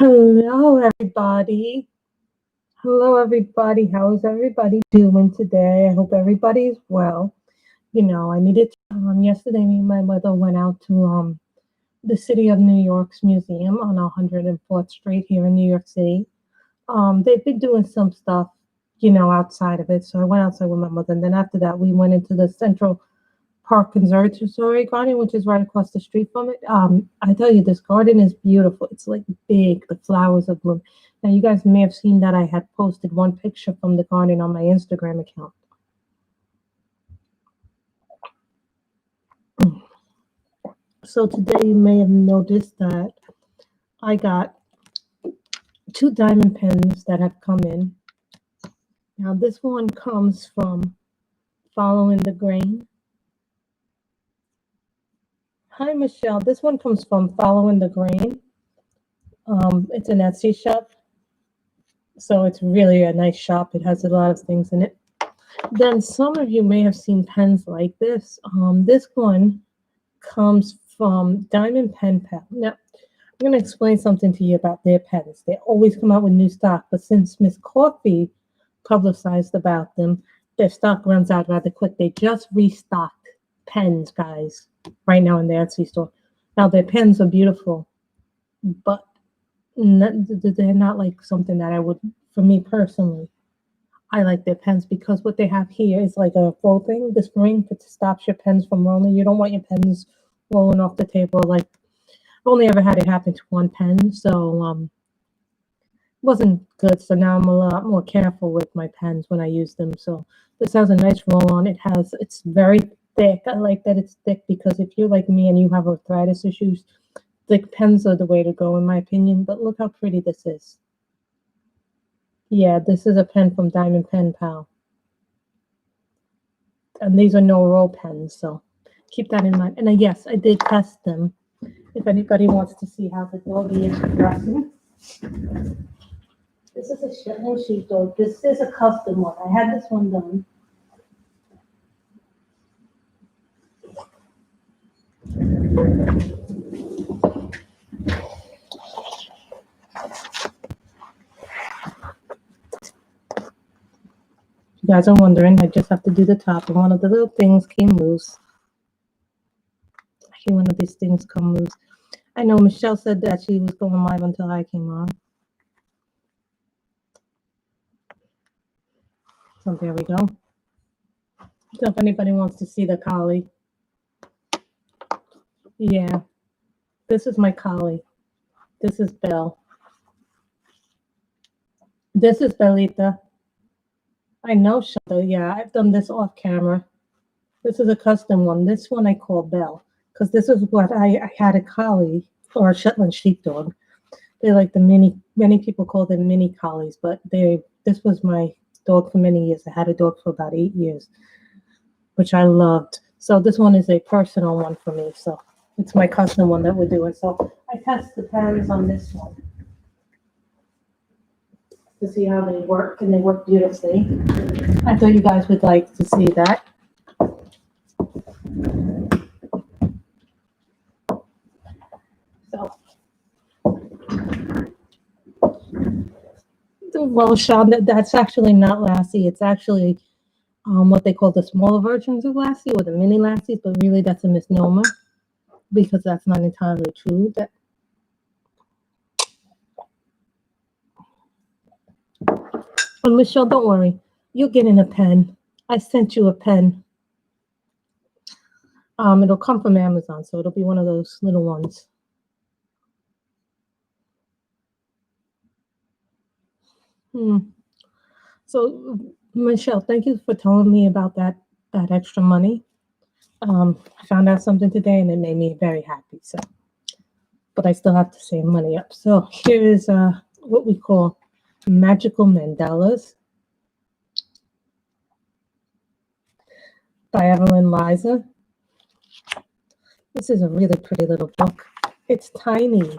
Hello, everybody. Hello, everybody. How is everybody doing today? I hope everybody's well. I needed yesterday. Me and my mother went out to the City of New York's museum on 104th Street here in New York City. They've been doing some stuff, outside of it. So I went outside with my mother, and then after that, we went into the Central Park Conservatory Garden, which is right across the street from it. I tell you, this garden is beautiful. It's like big. The flowers are bloom. Now, you guys may have seen that I had posted one picture from the garden on my Instagram account. So today you may have noticed that I got 2 diamond pens that have come in. Now, this one comes from Following the Grain. Hi, Michelle. This one comes from Following the Grain. It's an Etsy shop. So it's really a nice shop. It has a lot of things in it. Then some of you may have seen pens like this. This one comes from Diamond Pen Pal. Now, I'm going to explain something to you about their pens. They always come out with new stock, but since Miss Coffee publicized about them, their stock runs out rather quick. They just restocked pens, guys, right now in the Etsy store. Now, their pens are beautiful, but they're not like something that I would, for me personally, I like their pens because what they have here is like a faux thing. The spring that stops your pens from rolling. You don't want your pens rolling off the table. Like, I've only ever had it happen to one pen, so it wasn't good. So now I'm a lot more careful with my pens when I use them. So this has a nice roll on. It's very thick. I like that it's thick because if you're like me and you have arthritis issues, thick pens are the way to go in my opinion. But look how pretty this is. Yeah, this is a pen from Diamond Pen Pal. And these are no roll pens, so keep that in mind. And yes, I did test them. If anybody wants to see how the doggy is progressing. This is a Shetland sheepdog. This is a custom one. I had this one done. You guys are wondering, I just have to do the top, and one of the little things came loose. Actually, one of these things come loose. I know Michelle said that she was going live until I came on. So there we go. So if anybody wants to see the collie. Yeah. This is my collie. This is Belle. This is Bellita. I know, Shonda. Yeah, I've done this off camera. This is a custom one. This one I call Belle because this is what I had a collie or a Shetland sheepdog. They're like the many people call them mini collies, but this was my dog for many years. I had a dog for about 8 years, which I loved. So this one is a personal one for me. So it's my custom one that we're doing. So I test the pens on this one to see how they work, and they work beautifully. I thought you guys would like to see that. So, well, Sean, that's actually not Lassie. It's actually what they call the smaller versions of Lassie or the mini Lassies, but really that's a misnomer because that's not entirely true. But Michelle, don't worry. You're getting a pen. I sent you a pen. It'll come from Amazon, so it'll be one of those little ones. So, Michelle, thank you for telling me about that extra money. I found out something today, and it made me very happy. So, but I still have to save money up. So here is what we call Magical Mandalas by Evlyn, Liza. This is a really pretty little book. It's tiny.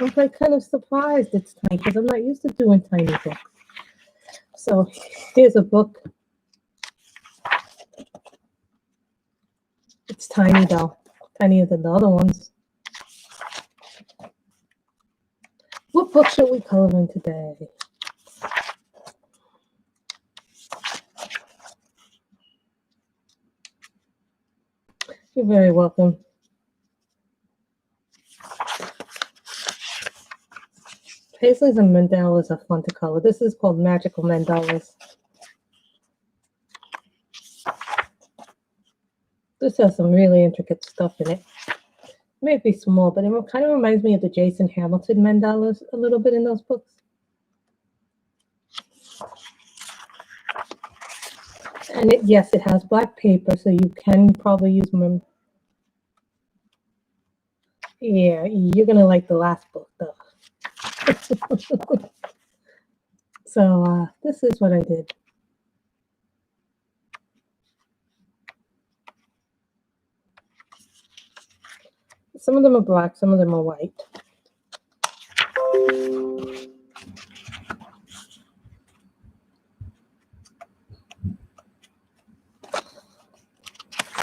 I'm like kind of surprised it's tiny because I'm not used to doing tiny books. So here's a book. It's tiny though, tinier than the other ones. What book should we color in today? You're very welcome. Paisleys and mandalas are fun to color. This is called Magical Mandalas. This has some really intricate stuff in it. It may be small, but it kind of reminds me of the Jason Hamilton mandalas a little bit in those books. And yes, it has black paper, so you can probably use them. Yeah, you're going to like the last book, though. So this is what I did. Some of them are black, some of them are white.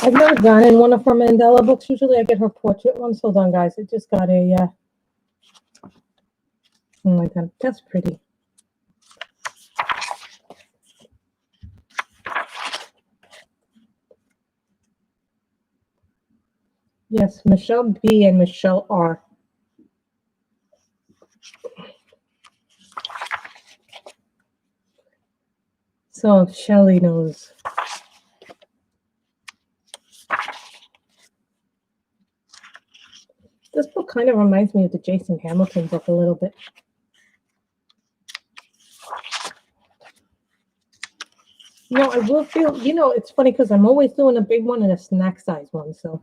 I've never gotten one of her mandala books. Usually I get her portrait ones. Hold on, guys. I just got a... Oh my God, that's pretty. Yes, Michelle B. and Michelle R. So Shelley knows. This book kind of reminds me of the Jason Hamilton book a little bit. No, I will feel, it's funny because I'm always doing a big one and a snack size one. So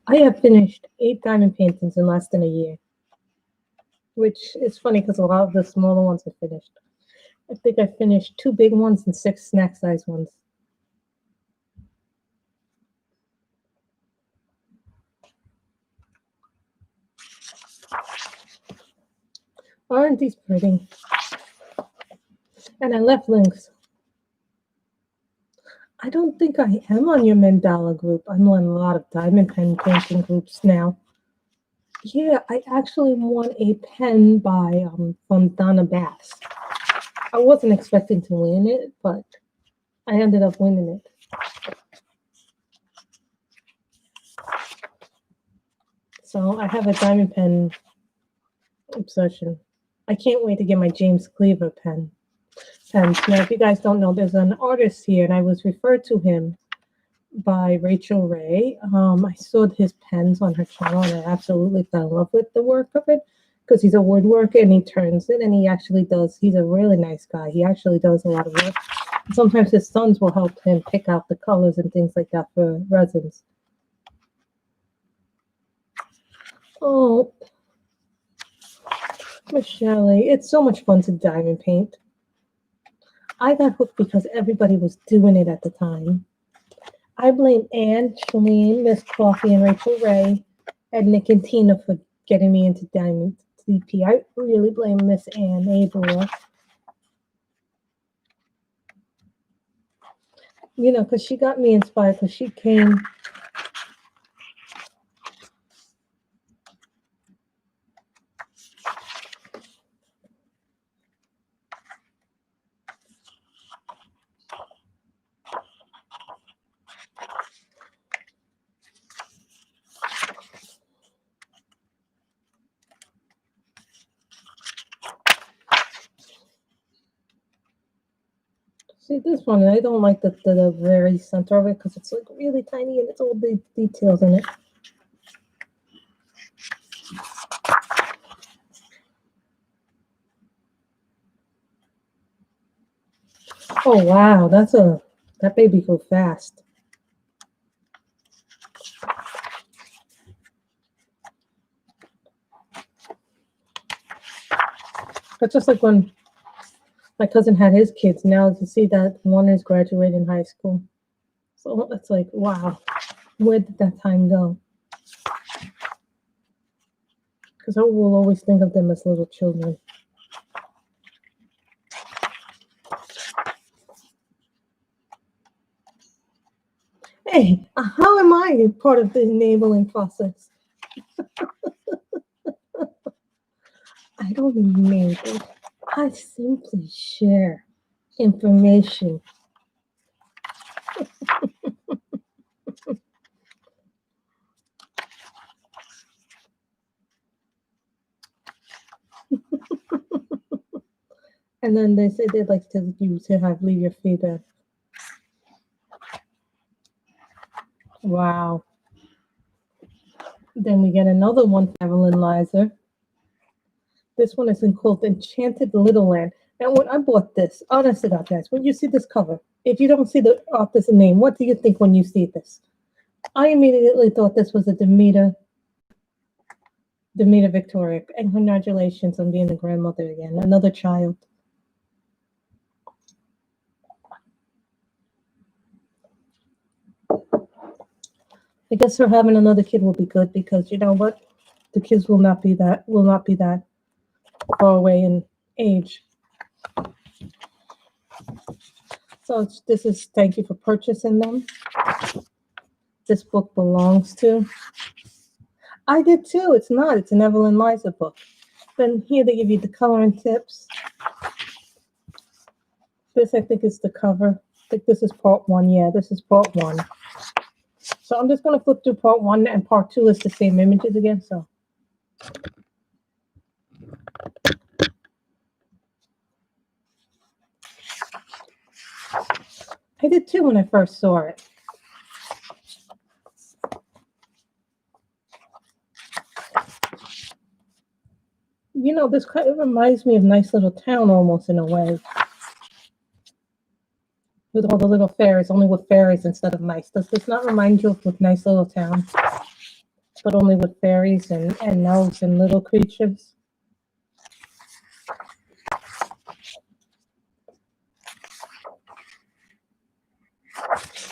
I have finished 8 diamond paintings in less than a year, which is funny because a lot of the smaller ones are finished. I think I finished 2 big ones and 6 snack size ones. Aren't these pretty? And I left links. I don't think I am on your mandala group. I'm on a lot of diamond pen painting groups now. Yeah, I actually won a pen by from Donna Bass. I wasn't expecting to win it, but I ended up winning it. So I have a diamond pen obsession. I can't wait to get my James Cleaver pens. Now, if you guys don't know, there's an artist here, and I was referred to him by Rachel Ray. I saw his pens on her channel, and I absolutely fell in love with the work of it because he's a woodworker, and he turns it, and he actually does. He's a really nice guy. He actually does a lot of work. And sometimes his sons will help him pick out the colors and things like that for resins. Oh, Michelle, it's so much fun to diamond paint. I got hooked because everybody was doing it at the time. I blame Anne, Shalene, Miss Coffee, and Rachel Ray, and Nick and Tina for getting me into diamond DP. I really blame Miss Anne Abel. Because she got me inspired because she came. See, this one, I don't like the very center of it because it's like really tiny and it's all the details in it. Oh wow, that baby go fast. But just like when my cousin had his kids, now to see that one is graduating high school. So it's like, wow, where did that time go? Because I will always think of them as little children. Hey, how am I part of the enabling process? I don't make it. I simply share information. And then they say they'd like to you to have leave your feedback. Wow. Then we get another one for Evlyn Liza. This one is called Enchanted Littleland. Now, when I bought this, honest to God, guys, when you see this cover, if you don't see the author's name, what do you think when you see this? I immediately thought this was a Demeter Victoria. And congratulations on being a grandmother again, another child. I guess her having another kid will be good because you know what? The kids will not be that far away in age. So this is thank you for purchasing them. This book belongs to. I did too. It's not. It's an Evlyn Liza book. Then here they give you the coloring tips. This I think is the cover. I think this is part 1. Yeah, this is part 1. So I'm just gonna flip through part 1 and part 2 is the same images again. So I did too when I first saw it. You know, this kind of reminds me of Nice Little Town almost in a way. With all the little fairies, only with fairies instead of mice. Does this not remind you of Nice Little Town? But only with fairies and elves and little creatures.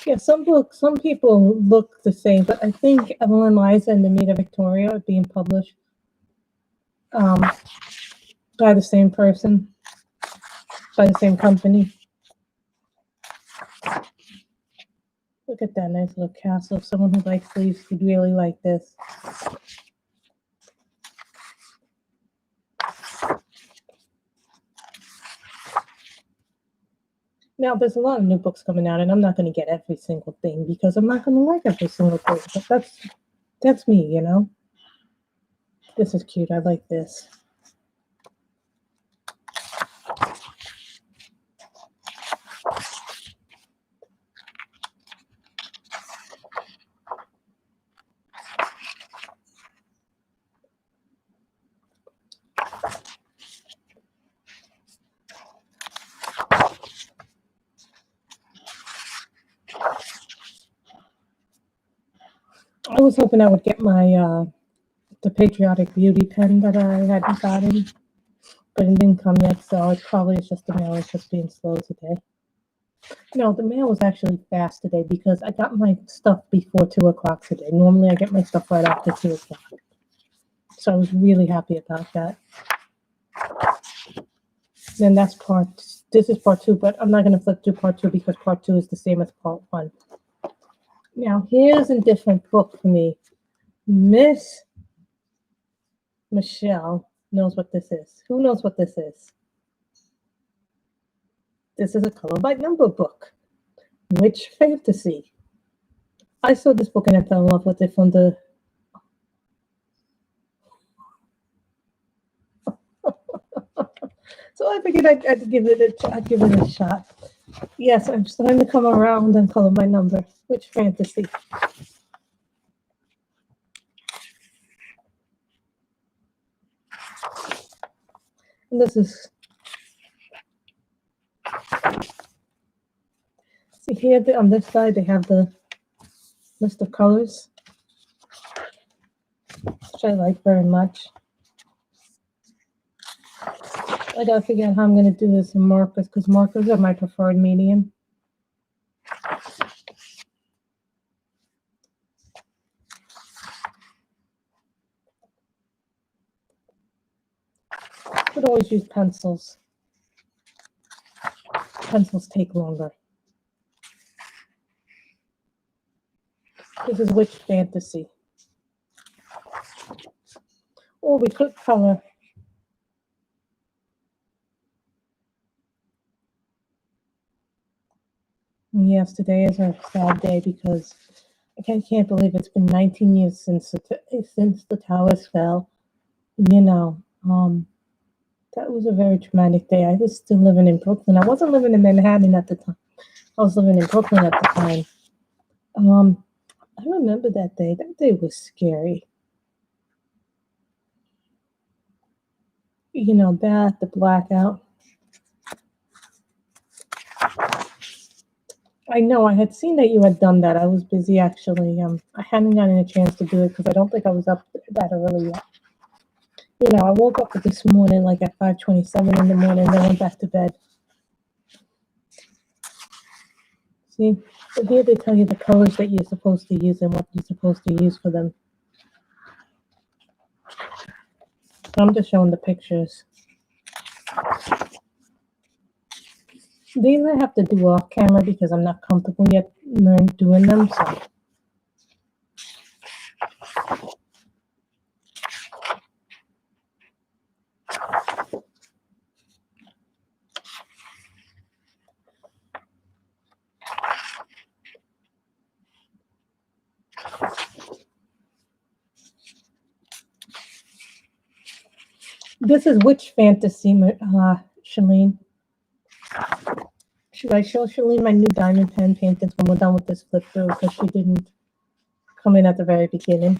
Yeah, some people look the same, but I think Evlyn Liza and Demeter Victoria are being published by the same person, by the same company. Look at that nice little castle. Someone who likes leaves could really like this. Now, there's a lot of new books coming out, and I'm not going to get every single thing because I'm not going to like every single thing. But that's me, you know. This is cute. I like this. I was hoping I would get my the Patriotic Beauty pen that I hadn't gotten, but it didn't come yet, so it probably is just the mail is just being slow today. No, the mail was actually fast today because I got my stuff before 2 o'clock today. Normally I get my stuff right after 2 o'clock. So I was really happy about that. Then this is part 2, but I'm not going to flip through part 2 because part 2 is the same as part 1. Now, here's a different book for me. Miss Michelle knows what this is. Who knows what this is? This is a color by number book. Witch Fantasy. I saw this book and I fell in love with it from the... So I figured I'd give it a shot. Yes, I'm starting to come around and color by number. Witch Fantasy. And this is... See here on this side, they have the list of colors, which I like very much. I gotta figure out how I'm gonna do this in markers because markers are my preferred medium. I could always use pencils. Pencils take longer. This is Witch Fantasy. Or we could color Yes, today is a sad day because I can't believe it's been 19 years since the towers fell. You know, that was a very traumatic day. I was still living in Brooklyn. I wasn't living in Manhattan at the time. I was living in Brooklyn at the time. Um, I remember that day. That day was scary. You know, that, the blackout. I know I had seen that you had done that. I was busy actually. I hadn't gotten a chance to do it because I don't think I was up that early yet. You know, I woke up this morning like at 5:27 in the morning, then went back to bed. See, but here they tell you the colors that you're supposed to use and what you're supposed to use for them. I'm just showing the pictures. These I have to do off camera because I'm not comfortable yet doing them. So. This is which fantasy, Shalene? Should I show Shalene my new diamond pen paintings when we're done with this flip through because she didn't come in at the very beginning?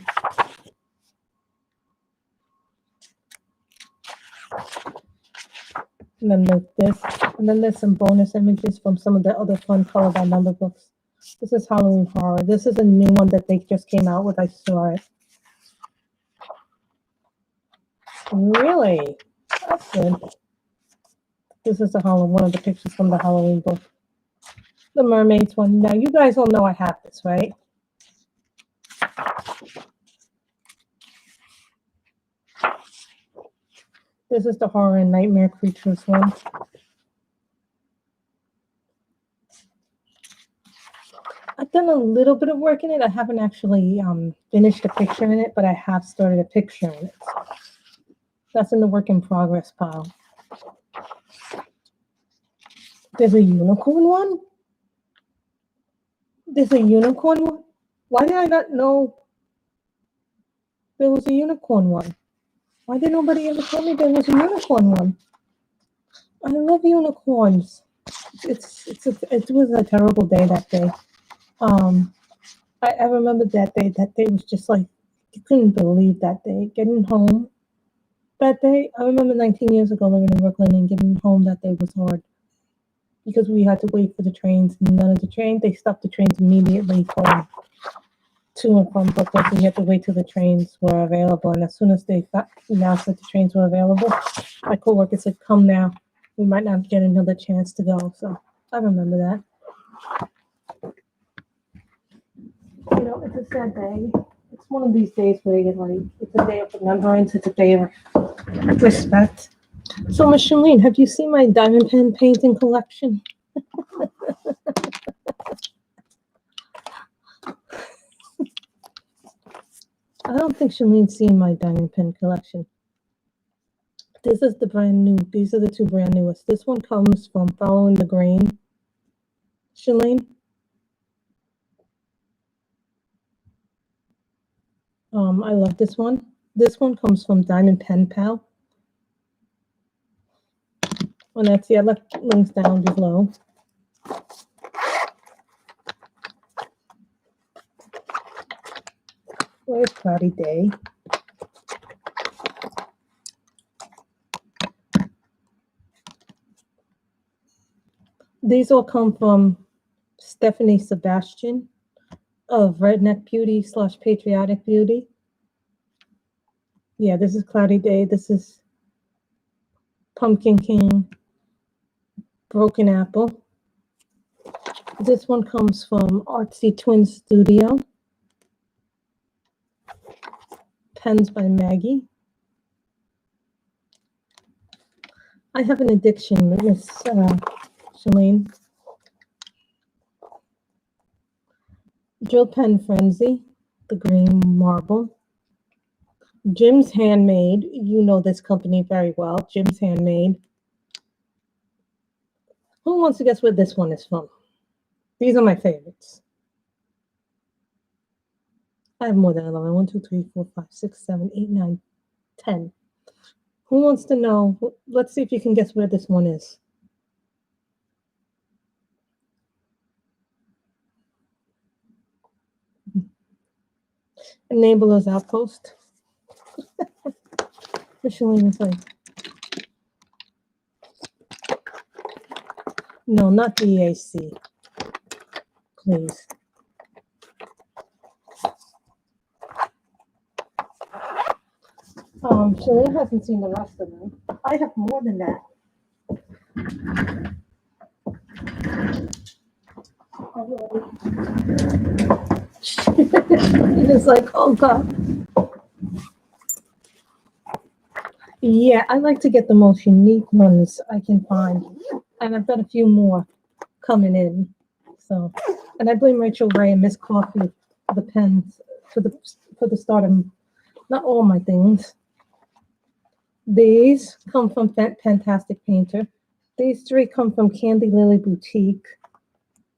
And then there's this. And then there's some bonus images from some of the other fun color by number books. This is Halloween Horror. This is a new one that they just came out with. I saw it. Really? That's good. This is one of the pictures from the Halloween book. The mermaids one. Now, you guys all know I have this, right? This is the Horror and Nightmare Creatures one. I've done a little bit of work in it. I haven't actually finished a picture in it, but I have started a picture in it. That's in the work in progress pile. There's a unicorn one? There's a unicorn one? Why did I not know there was a unicorn one? Why did nobody ever tell me there was a unicorn one? I love unicorns. It was a terrible day that day. I remember that day. That day was just like, you couldn't believe that day. Getting home that day, I remember 19 years ago living in Brooklyn and getting home that day was hard because we had to wait for the trains. And none of the trains, they stopped the trains immediately from to and from Brooklyn. So we had to wait till the trains were available. And as soon as they announced that the trains were available, my coworker said, "Come now. We might not get another chance to go." So I remember that. You know, it's a sad day. It's one of these days where you're like, it's a day of remembrance, it's a day of respect. So, Micheline, have you seen my diamond pen painting collection? I don't think Shalene's seen my diamond pen collection. This is the brand new. These are the two brand newest. This one comes from Following the Grain. Shalene? I love this one. This one comes from Diamond Pen Pal. And that's the other links down below. Where's Cloudy Day? These all come from Stephanie Sebastian of Redneck Beauty / Patriotic Beauty. Yeah, this is Cloudy Day. This is Pumpkin King, Broken Apple. This one comes from Artsy Twin Studio. Pens by Maggie. I have an addiction, Miss Shalene. Drill Pen Frenzy, the green marble. Jim's Handmade. You know this company very well. Jim's Handmade. Who wants to guess where this one is from? These are my favorites. I have more than 11. 1, 2, 3, 4, 5, 6, 7, 8, 9, 10. Who wants to know? Let's see if you can guess where this one is. Enabler's Outpost. Michelin's like, no, not the EAC. Please. Shalene hasn't seen the rest of them. I have more than that. It's like, oh God. Yeah, I like to get the most unique ones I can find. And I've got a few more coming in. So, and I blame Rachel Ray and Miss Coffee for the pens for the start of not all my things. These come from Fantastic Painter. These 3 come from Candy Lily Boutique.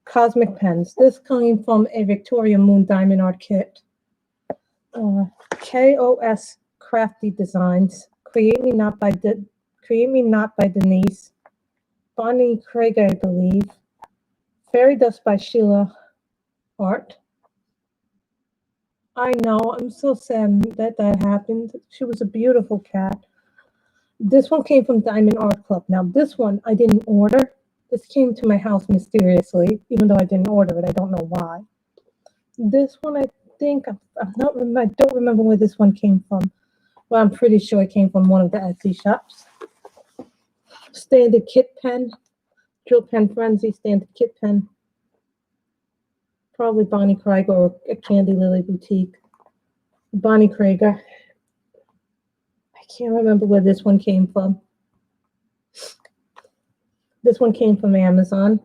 Cosmic Pens. This came from a Victoria Moon Diamond Art Kit. KOS Crafty Designs. Create Me Not by Denise. Bonnie Craig, I believe. Fairy Dust by Sheila Art. I know, I'm so sad that happened. She was a beautiful cat. This one came from Diamond Art Club. Now, this one I didn't order. This came to my house mysteriously, even though I didn't order it. I don't know why. This one, I think, I don't remember where this one came from. Well, I'm pretty sure it came from one of the Etsy shops. Standard Kit Pen. Drill Pen Frenzy, Standard Kit Pen. Probably Bonnie Craig or a Candy Lily Boutique. Bonnie Krieger. I can't remember where this one came from. This one came from Amazon.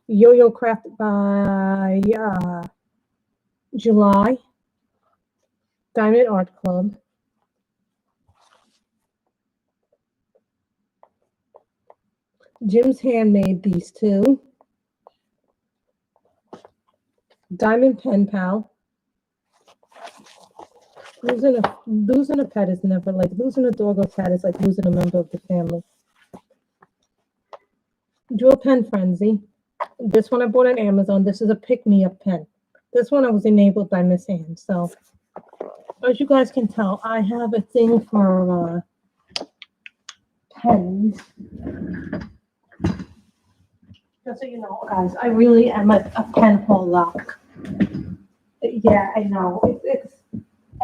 Yo-Yo Craft by July. Diamond Art Club. Jim's Handmade these 2. Diamond Pen Pal. Losing a pet is never like losing a dog or cat is like losing a member of the family. Drill Pen Frenzy. This one I bought on Amazon. This is a pick-me-up pen. This one I was enabled by Miss Ann. So, as you guys can tell, I have a thing for pens. Just so you know, guys, I really am a pen holic. Yeah, I know.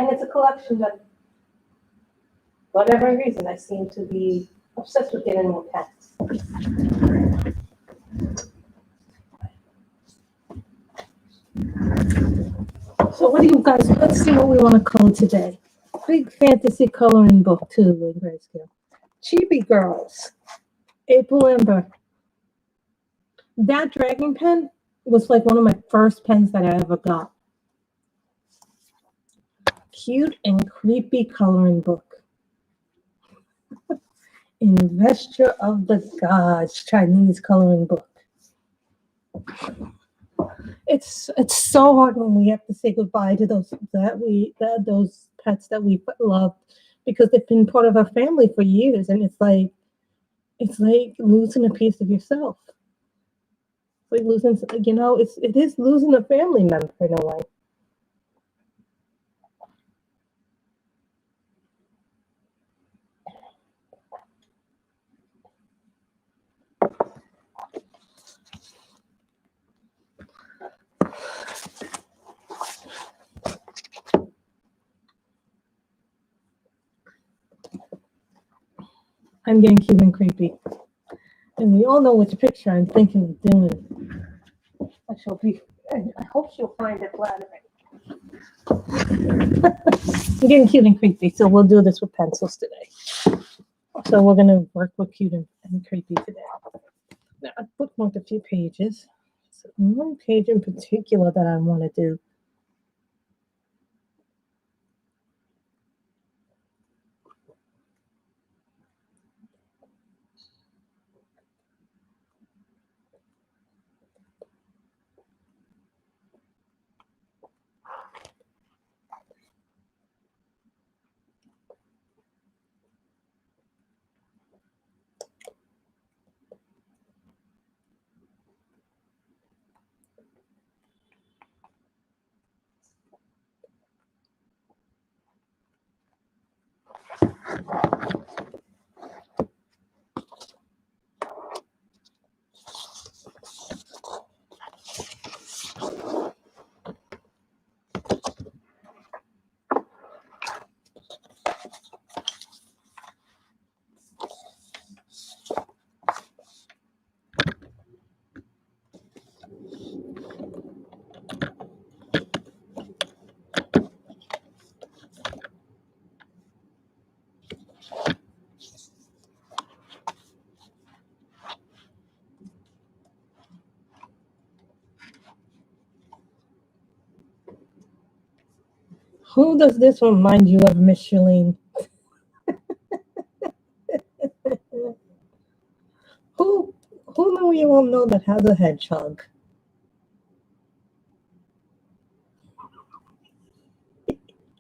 It's a collection that, for whatever reason, I seem to be obsessed with getting more pens. So what do you guys, let's see what we want to color today. Big fantasy coloring book too, in grayscale. Chibi Girls, April Ember. That dragon pen was like one of my first pens that I ever got. Cute and creepy coloring book. Investor of the Gods Chinese coloring book. It's so hard when we have to say goodbye to those pets that we loved because they've been part of our family for years, and it's like losing a piece of yourself. It's like losing, it is losing a family member in a way. I'm getting cute and creepy. And we all know which picture I'm thinking of doing. I hope she'll find it flattering. I'm getting cute and creepy, so we'll do this with pencils today. So we're going to work with cute and creepy today. Now, I bookmarked a few pages. So one page in particular that I want to do. Who does this remind you of, Miss Shalene? Who do you all know that has a hedgehog?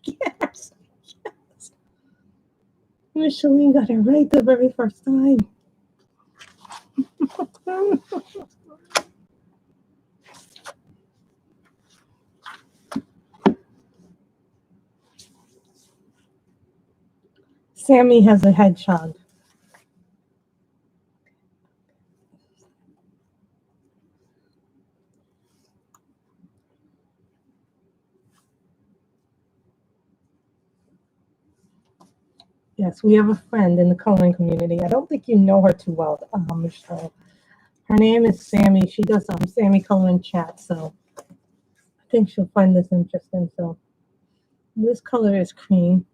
Yes. Miss Shalene got it right the very first time. Sammy has a hedgehog. Yes, we have a friend in the coloring community. I don't think you know her too well, Michelle. Her name is Sammy. She does Sammy coloring chat, so I think she'll find this interesting. So this color is cream.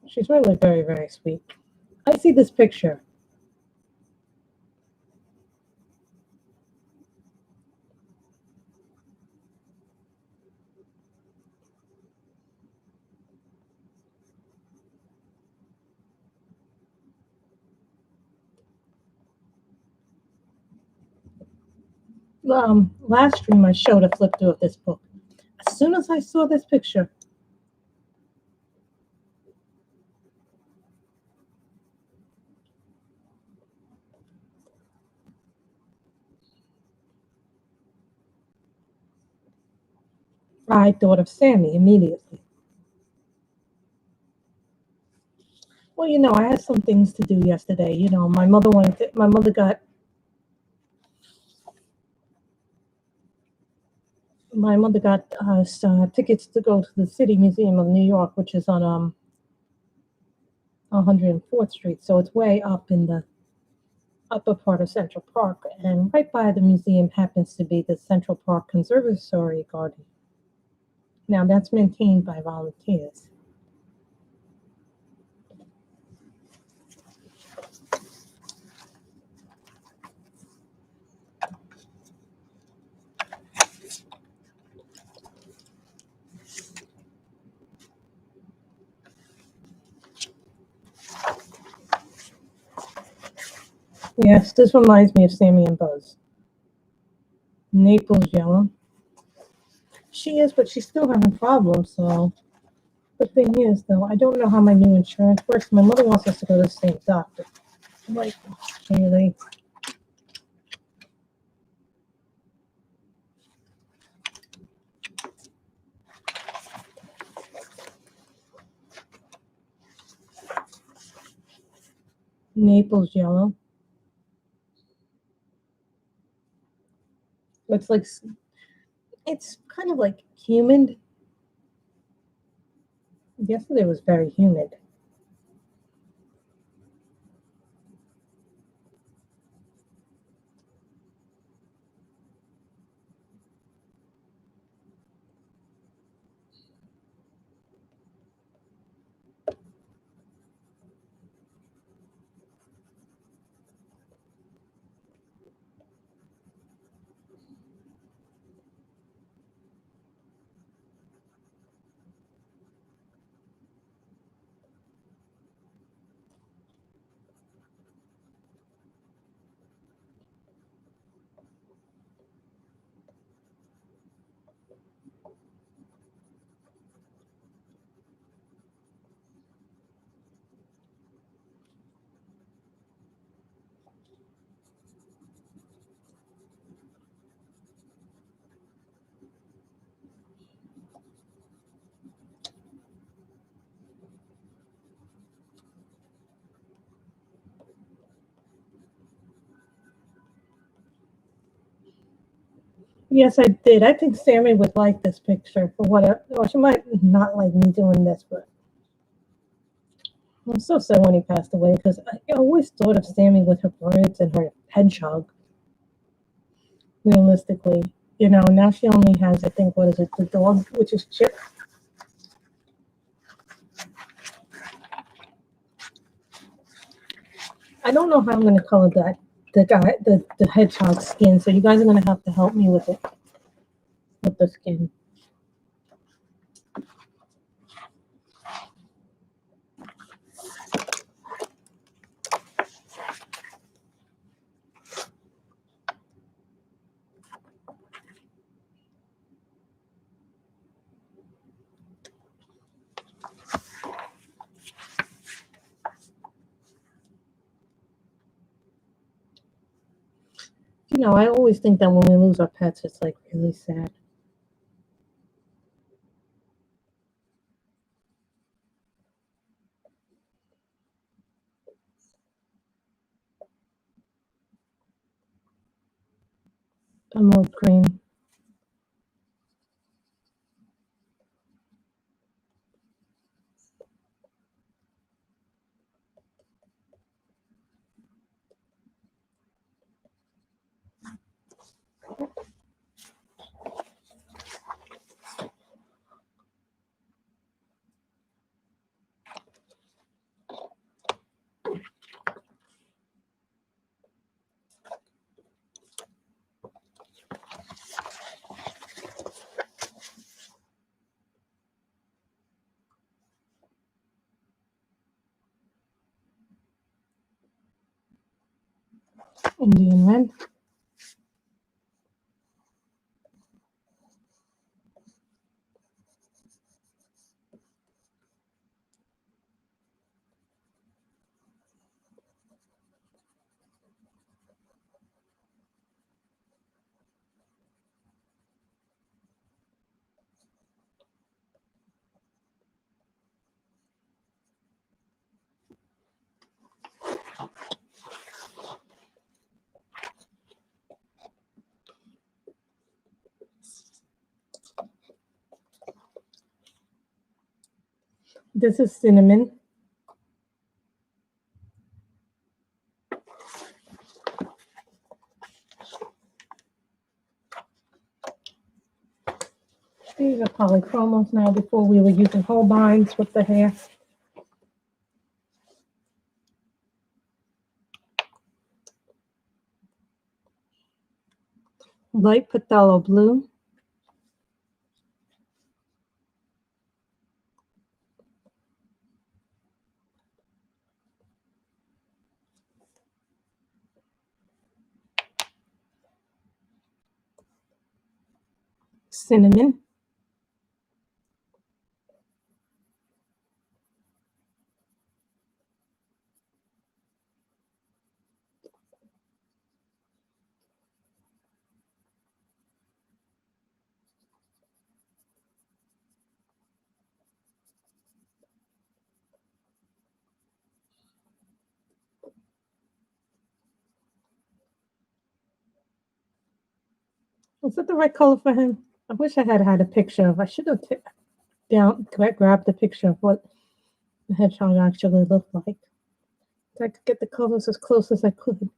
She's really very, very sweet. I see this picture. Last stream I showed a flip through of this book. As soon as I saw this picture, I thought of Sammy immediately. Well, I had some things to do yesterday. My mother got us tickets to go to the City Museum of New York, which is on 104th Street. So it's way up in the upper part of Central Park, and right by the museum happens to be the Central Park Conservatory Garden. Now that's maintained by volunteers. Yes, this reminds me of Sammy and Buzz. Naples yellow. She is, but she's still having problems, so the thing is, though, I don't know how my new insurance works. My mother wants us to go to the same doctor. I'm like, really? Naples yellow. It's kind of like humid. Yesterday was very humid. Yes, I did. I think Sammy would like this picture for whatever. Well, she might not like me doing this, but I'm so sad when he passed away because I always thought of Sammy with her birds and her hedgehog. Realistically, now she only has, I think, what is it, the dog, which is Chip. I don't know how I'm going to color that the hedgehog skin, so you guys are going to have to help me with it, with the skin. You know, I always think that when we lose our pets, it's like really sad. Emerald green. Indian red. This is cinnamon. These are polychromos now. Before we were using Holbeins with the hair. Light phthalo blue. Cinnamon. Is that the right color for him? I wish I had had a picture of. I should have grabbed the picture of what the hedgehog actually looked like. So I could get the colors as close as I could.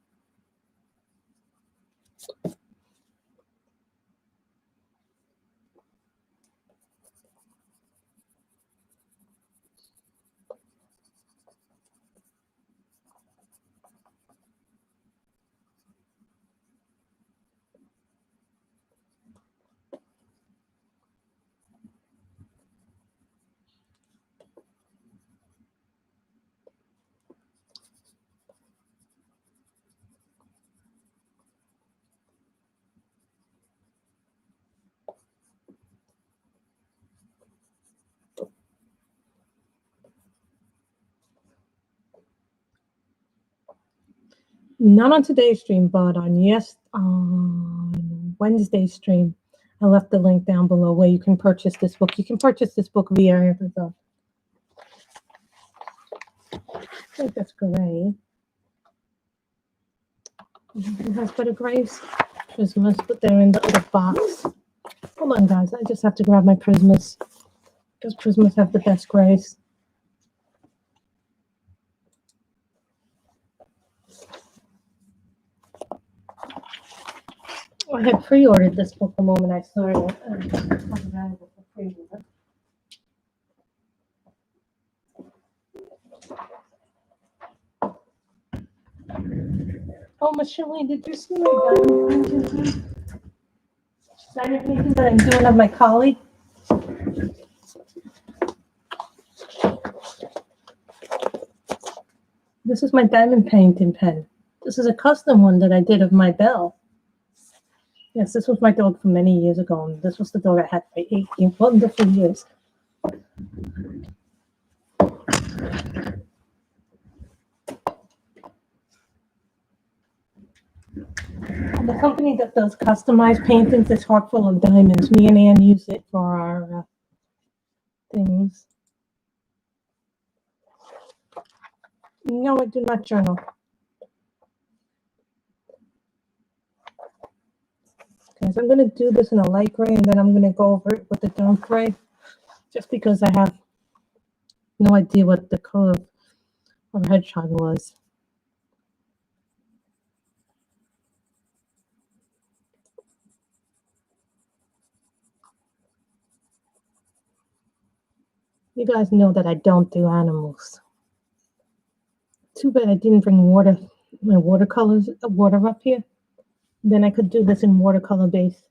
Not on today's stream, but on Wednesday's stream. I left the link down below where you can purchase this book. You can purchase this book via Amazon. I think that's gray. It has better grays. Christmas, but they're in the other box. Hold on, guys. I just have to grab my Prismas. Because Prismas have the best grays. I had pre-ordered this book the moment I saw it. Available for pre-order. Oh, Michelle, did you see my diamond painting? Diamond painting that I'm doing of my collie? This is my diamond painting pen. This is a custom one that I did of my Belle. Yes, this was my dog from many years ago, and this was the dog I had for 18 wonderful years. The company that does customized paintings is Heart Full of Diamonds. Me and Ann use it for our things. No, I do not journal. Guys, I'm going to do this in a light gray, and then I'm going to go over it with a dark gray, just because I have no idea what the color of our hedgehog was. You guys know that I don't do animals. Too bad I didn't bring my watercolors, water up here. Then I could do this in watercolor base.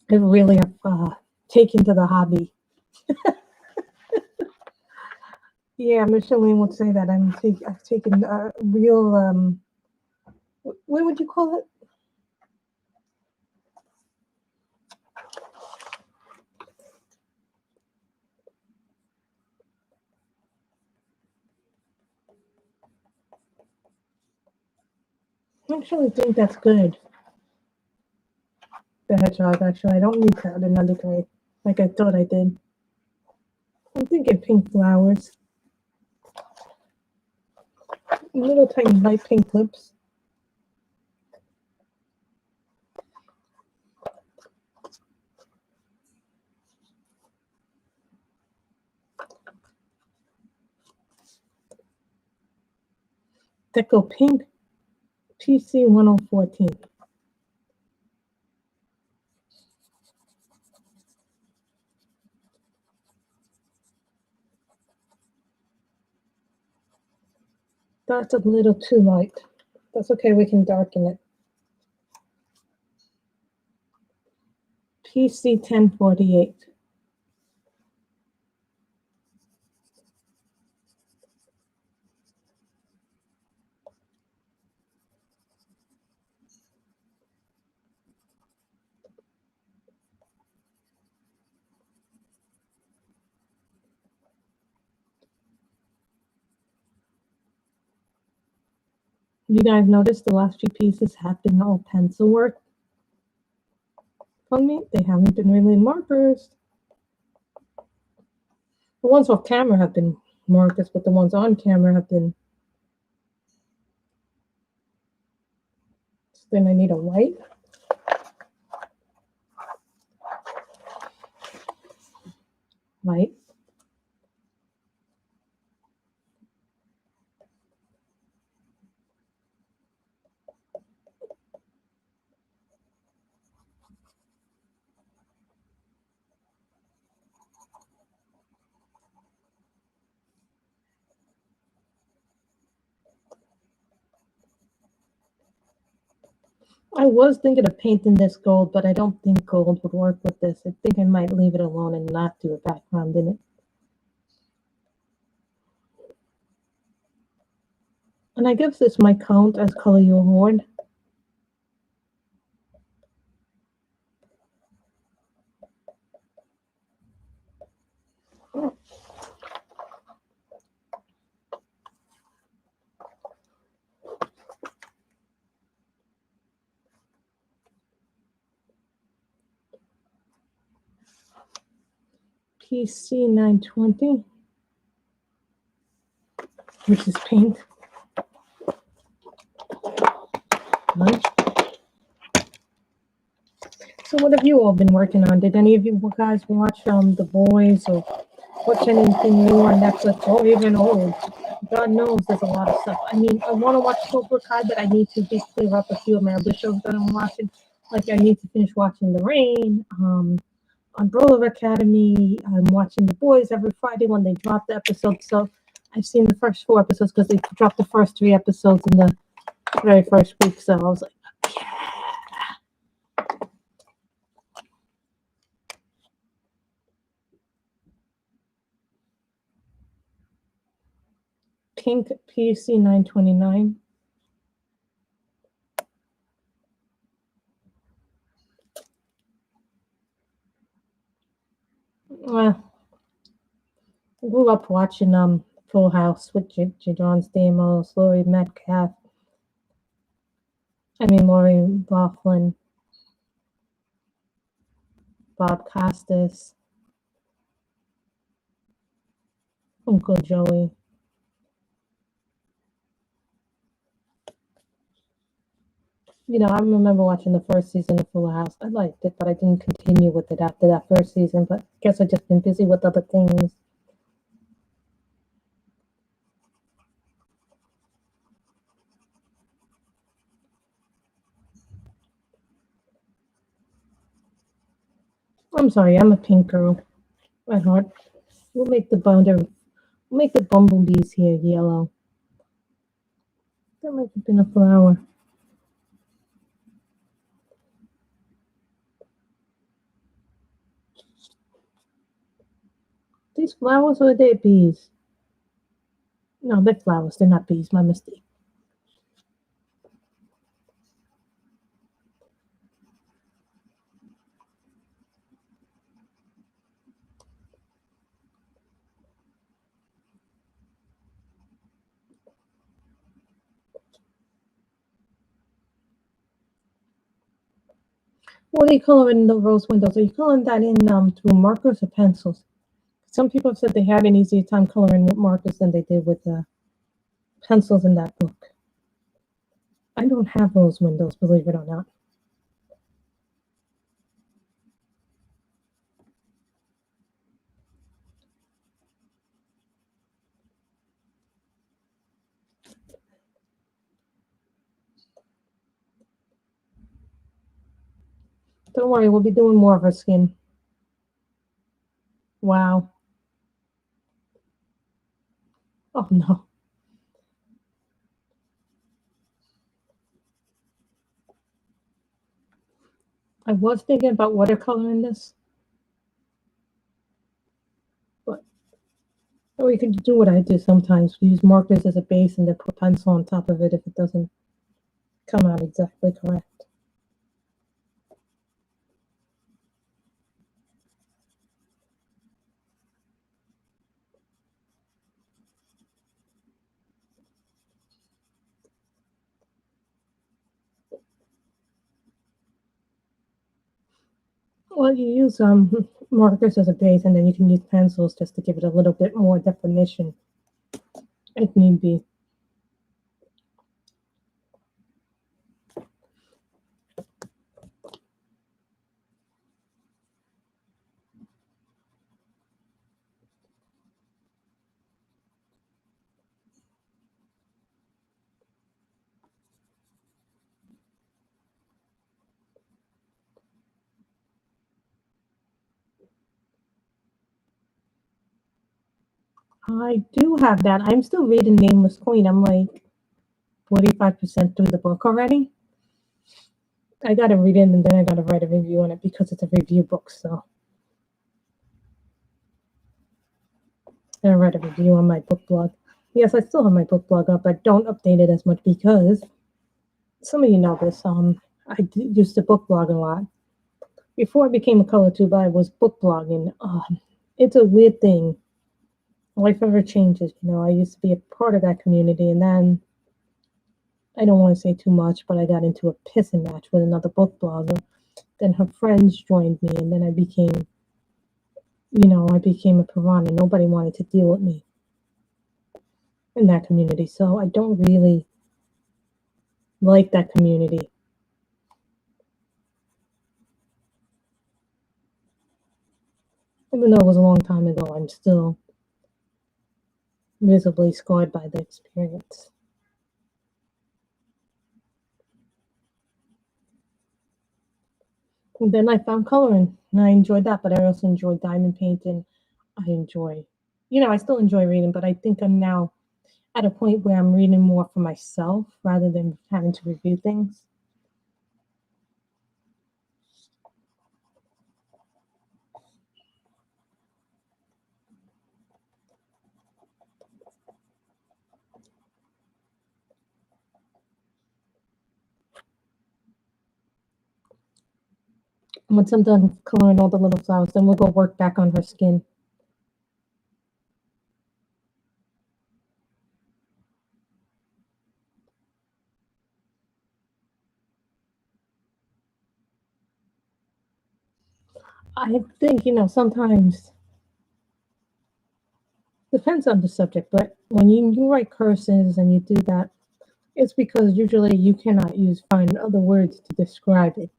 I really have taken to the hobby. Yeah, Micheline would say that I've taken a real what would you call it? I actually think that's good. The hedgehog, actually. I don't need to add another gray like I thought I did. I'm thinking pink flowers. Little tiny light pink lips. Deco pink. PC 1014. That's a little too light. That's okay, we can darken it. PC 1048. You guys notice the last few pieces have been all pencil work on me? They haven't been really markers. The ones off camera have been markers, but the ones on camera have been. So then I need a white. White. I was thinking of painting this gold, but I don't think gold would work with this. I think I might leave it alone and not do a background in it. And I guess this might count as color your horn. PC 920, which is pink. Right. So what have you all been working on? Did any of you guys watch The Boys or watch anything new on Netflix or even old? God knows there's a lot of stuff. I mean, I want to watch Cobra Kai, but I need to be clear up a few of my other shows that I'm watching. Like I need to finish watching The Rain, Umbrella Academy. I'm watching The Boys every Friday when they drop the episodes. So I've seen the first 4 episodes because they dropped the first 3 episodes in the very first week. So I was like, Pink PUC 929. Well, I grew up watching Full House with John Stamos, Laurie Metcalf. Laurie Laughlin, Bob Costas, Uncle Joey. I remember watching the first season of Full House. I liked it, but I didn't continue with it after that first season. But I guess I've just been busy with other things. I'm sorry, I'm a pink girl at heart. We'll make the bumblebees here yellow. That might have been a flower. These flowers or are they bees? No, they're flowers. They're not bees. My mistake. What are you coloring the rose windows? Are you coloring that in through markers or pencils? Some people have said they had an easier time coloring with markers than they did with pencils in that book. I don't have rose windows, believe it or not. Don't worry, we'll be doing more of her skin. Wow. Oh no. I was thinking about watercolor in this, but we could do what I do sometimes. Use markers as a base and then put pencil on top of it if it doesn't come out exactly correct. Well, you use markers as a base, and then you can use pencils just to give it a little bit more definition, if need be. I do have that. I'm still reading Nameless Queen. I'm like 45% through the book already. I gotta read it and then I gotta write a review on it because it's a review book. So I write a review on my book blog. Yes, I still have my book blog up. I don't update it as much because some of you know this. Used to book blog a lot. Before I became a color tube, I was book blogging. It's a weird thing. Life ever changes. I used to be a part of that community, and then I don't want to say too much, but I got into a pissing match with another book blogger. Then her friends joined me, and then I became a piranha. Nobody wanted to deal with me in that community, so I don't really like that community. Even though it was a long time ago, I'm still visibly scarred by the experience. And then I found coloring, and I enjoyed that, but I also enjoyed diamond painting. I enjoy, I still enjoy reading, but I think I'm now at a point where I'm reading more for myself rather than having to review things. Once I'm done coloring all the little flowers, then we'll go work back on her skin. I think, sometimes depends on the subject, but when you write curses and you do that, it's because usually you cannot find other words to describe it.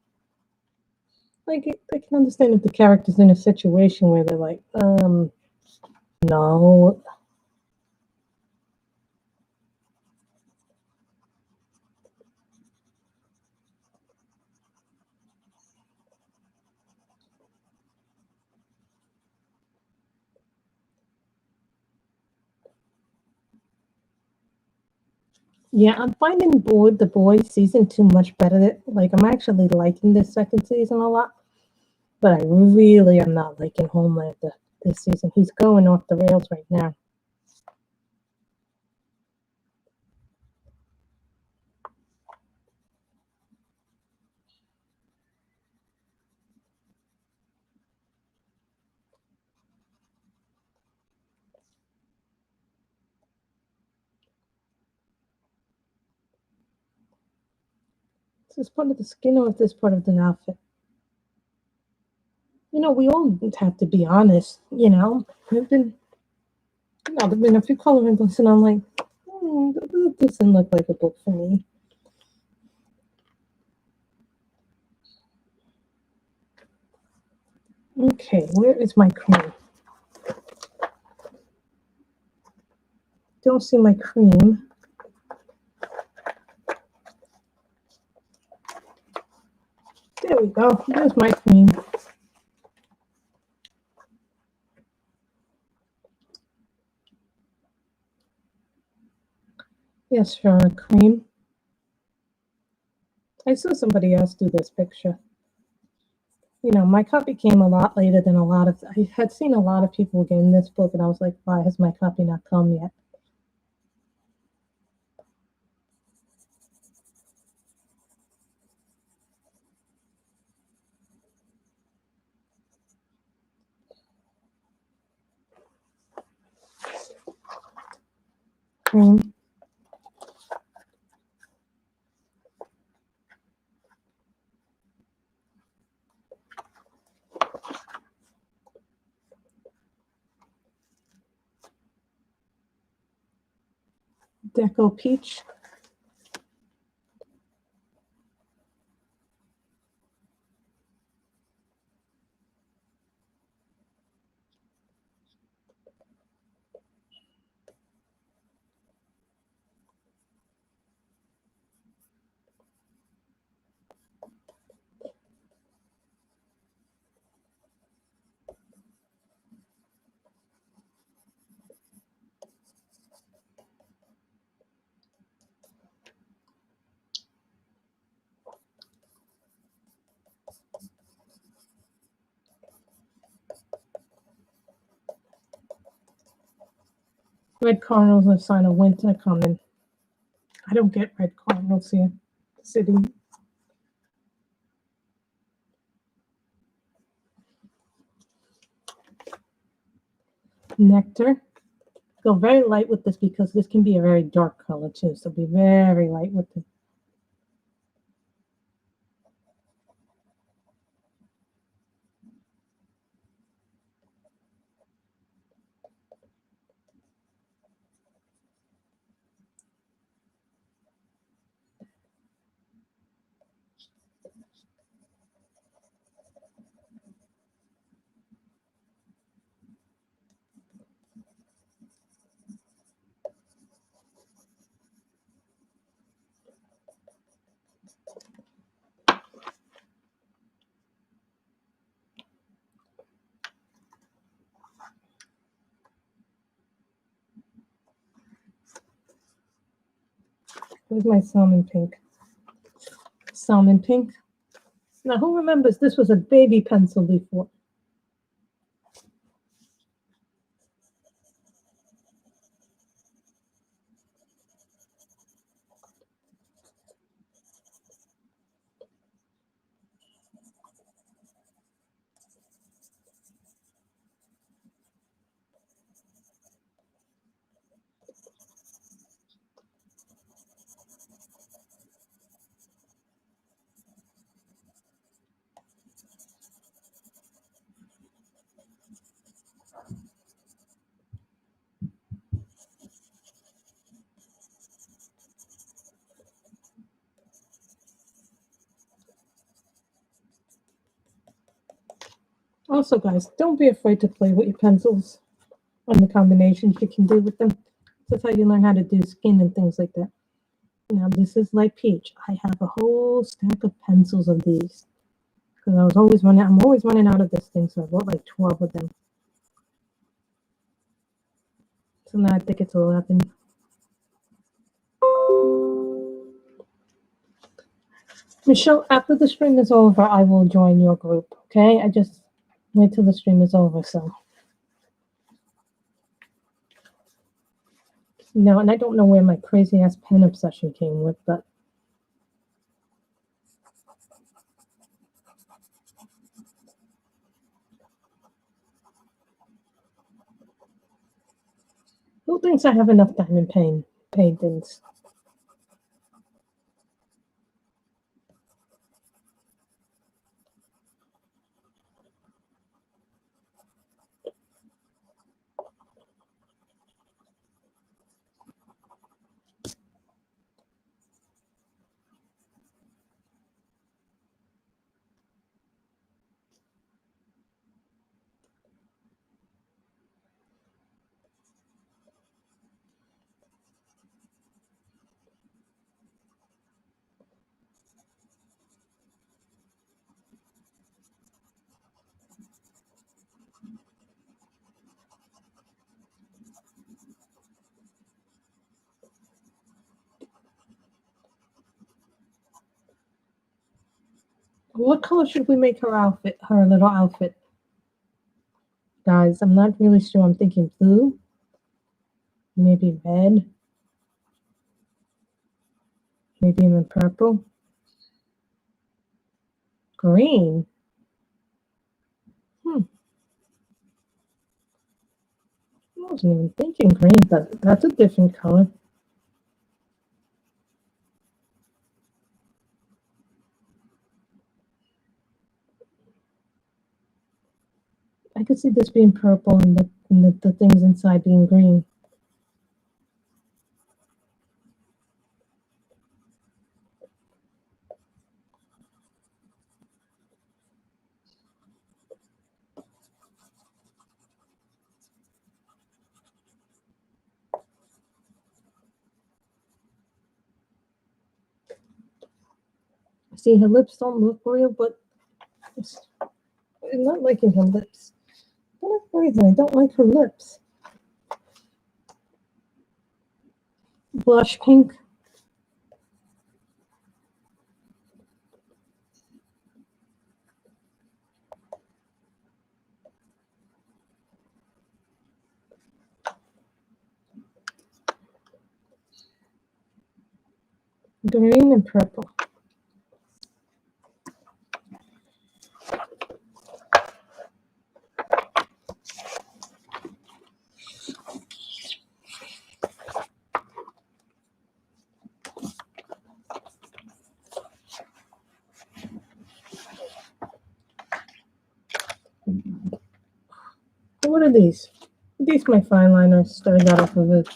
Like, I can understand if the character's in a situation where they're like, no. Yeah, I'm finding the boys season 2 much better. Like, I'm actually liking this second season a lot, but I really am not liking Homeland this season. He's going off the rails right now. Is this part of the skin or is this part of the outfit? We all have to be honest, there've been a few coloring books and I'm like, that doesn't look like a book for me. Okay, where is my cream? Don't see my cream. There we go. There's my cream. Yes, sure, cream. I saw somebody else do this picture. My copy came a lot later than I had seen a lot of people getting this book, and I was like, why has my copy not come yet? Cream. Deco Peach. Red cardinals are a sign of winter coming. I don't get red cardinals here. City. Nectar. Go very light with this because this can be a very dark color too. So be very light with it. Where's my salmon pink? Salmon pink. Now, who remembers this was a baby pencil before? Also, guys, don't be afraid to play with your pencils and the combinations you can do with them. That's how you learn how to do skin and things like that. Now, this is like peach. I have a whole stack of pencils of these because I'm always running out of this thing, so I bought like 12 of them. So now I think it's 11. Michelle, after the stream is over, I will join your group, okay? I just wait till the stream is over, so. No, and I don't know where my crazy-ass pen obsession came with, but. Who thinks I have enough diamond paintings? What color should we make her little outfit? Guys, I'm not really sure. I'm thinking blue, maybe red, maybe even purple, green. I wasn't even thinking green, but that's a different color. I could see this being purple and the things inside being green. See, her lips don't look real, but I'm not liking her lips. For whatever reason, I don't like her lips. Blush pink. Green and purple. What are these? These my fine liners started out off of it.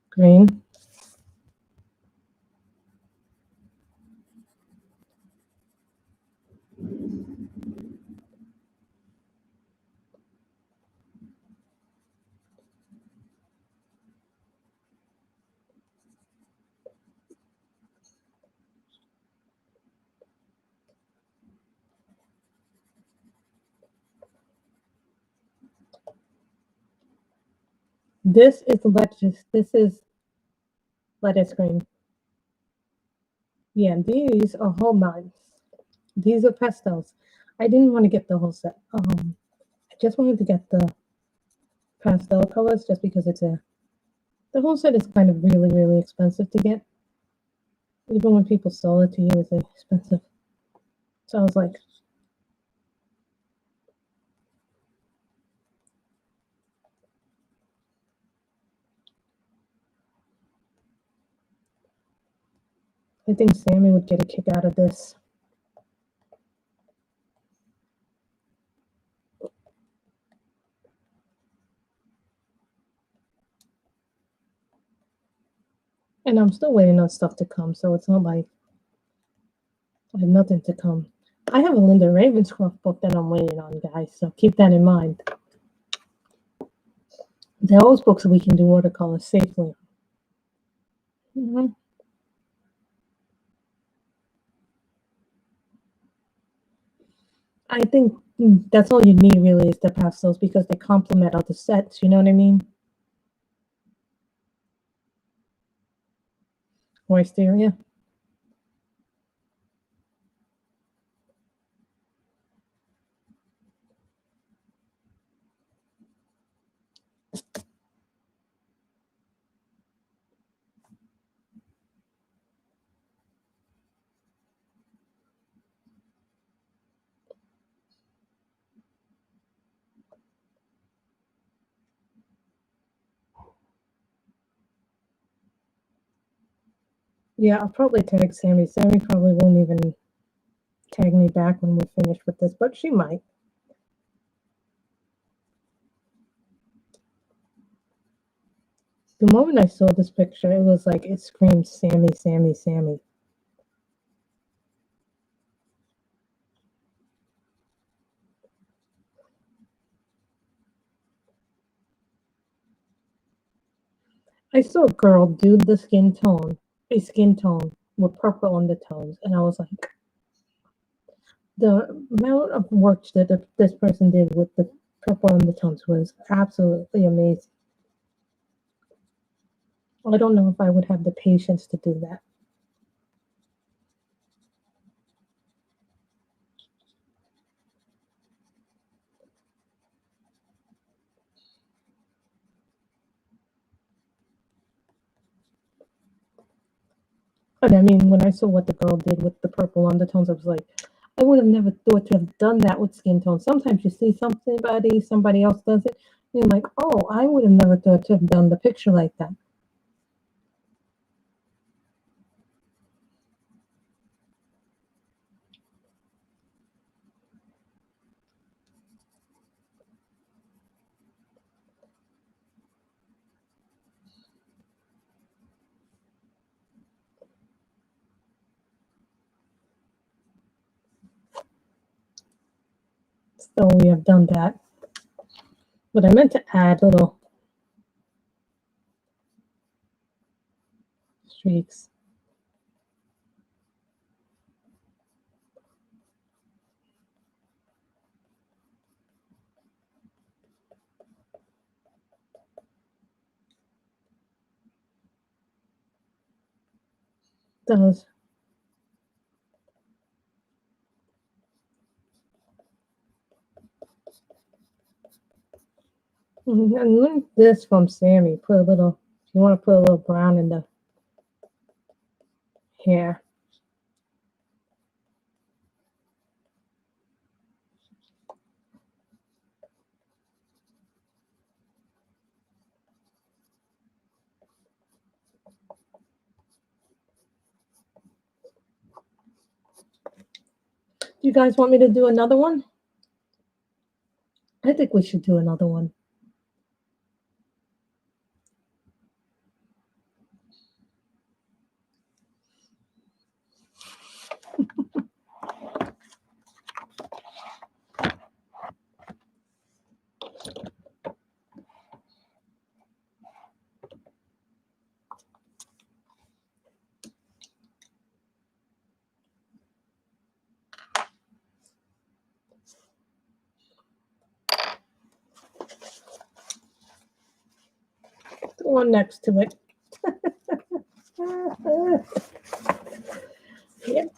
green. This is lettuce. This is lettuce green. Yeah, these are whole nines. These are pastels. I didn't want to get the whole set. I just wanted to get the pastel colors just because the whole set is kind of really, really expensive to get. Even when people sell it to you, it's expensive. So I was like, I think Sammy would get a kick out of this. And I'm still waiting on stuff to come, so it's not like I have nothing to come. I have a Linda Ravenscroft book that I'm waiting on, guys, so keep that in mind. Those books we can do watercolor safely. I think that's all you need really is the pastels because they complement other sets, you know what I mean? Wisteria. Yeah, I'll probably tag Sammy. Sammy probably won't even tag me back when we're finished with this, but she might. The moment I saw this picture, it was like it screamed Sammy, Sammy, Sammy. I saw a girl do a skin tone with purple undertones, and I was like, the amount of work that this person did with the purple undertones was absolutely amazing. I don't know if I would have the patience to do that. But I mean, when I saw what the girl did with the purple undertones, I was like, I would have never thought to have done that with skin tone. Sometimes you see somebody else does it, and you're like, oh, I would have never thought to have done the picture like that. So we have done that. But I meant to add little streaks. Those. And learn this from Sammy. Put a little, you want to put a little brown in the hair. Do you guys want me to do another one? I think we should do another one. one next to it. Yep,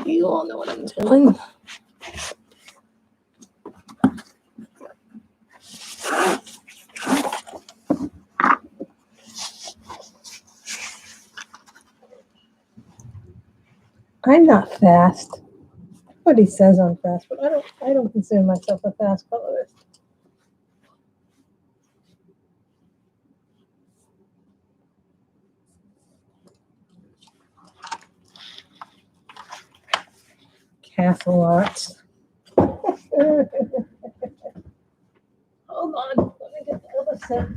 you all know what I'm doing. I'm not fast. Everybody says I'm fast, but I don't consider myself a fast colorist. Castle arts. Hold on, let me get the other set.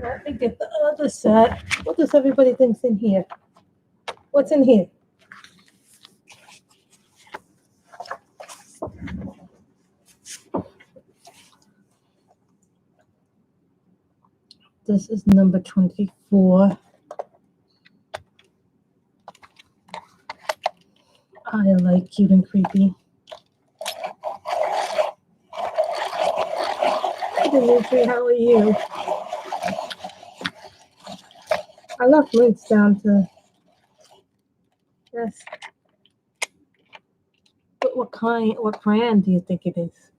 Let me get the other set. What does everybody think's in here? What's in here? This is number 24. I like cute and creepy. Hi, Dimitri. How are you? I left links down to this. But what brand do you think it is?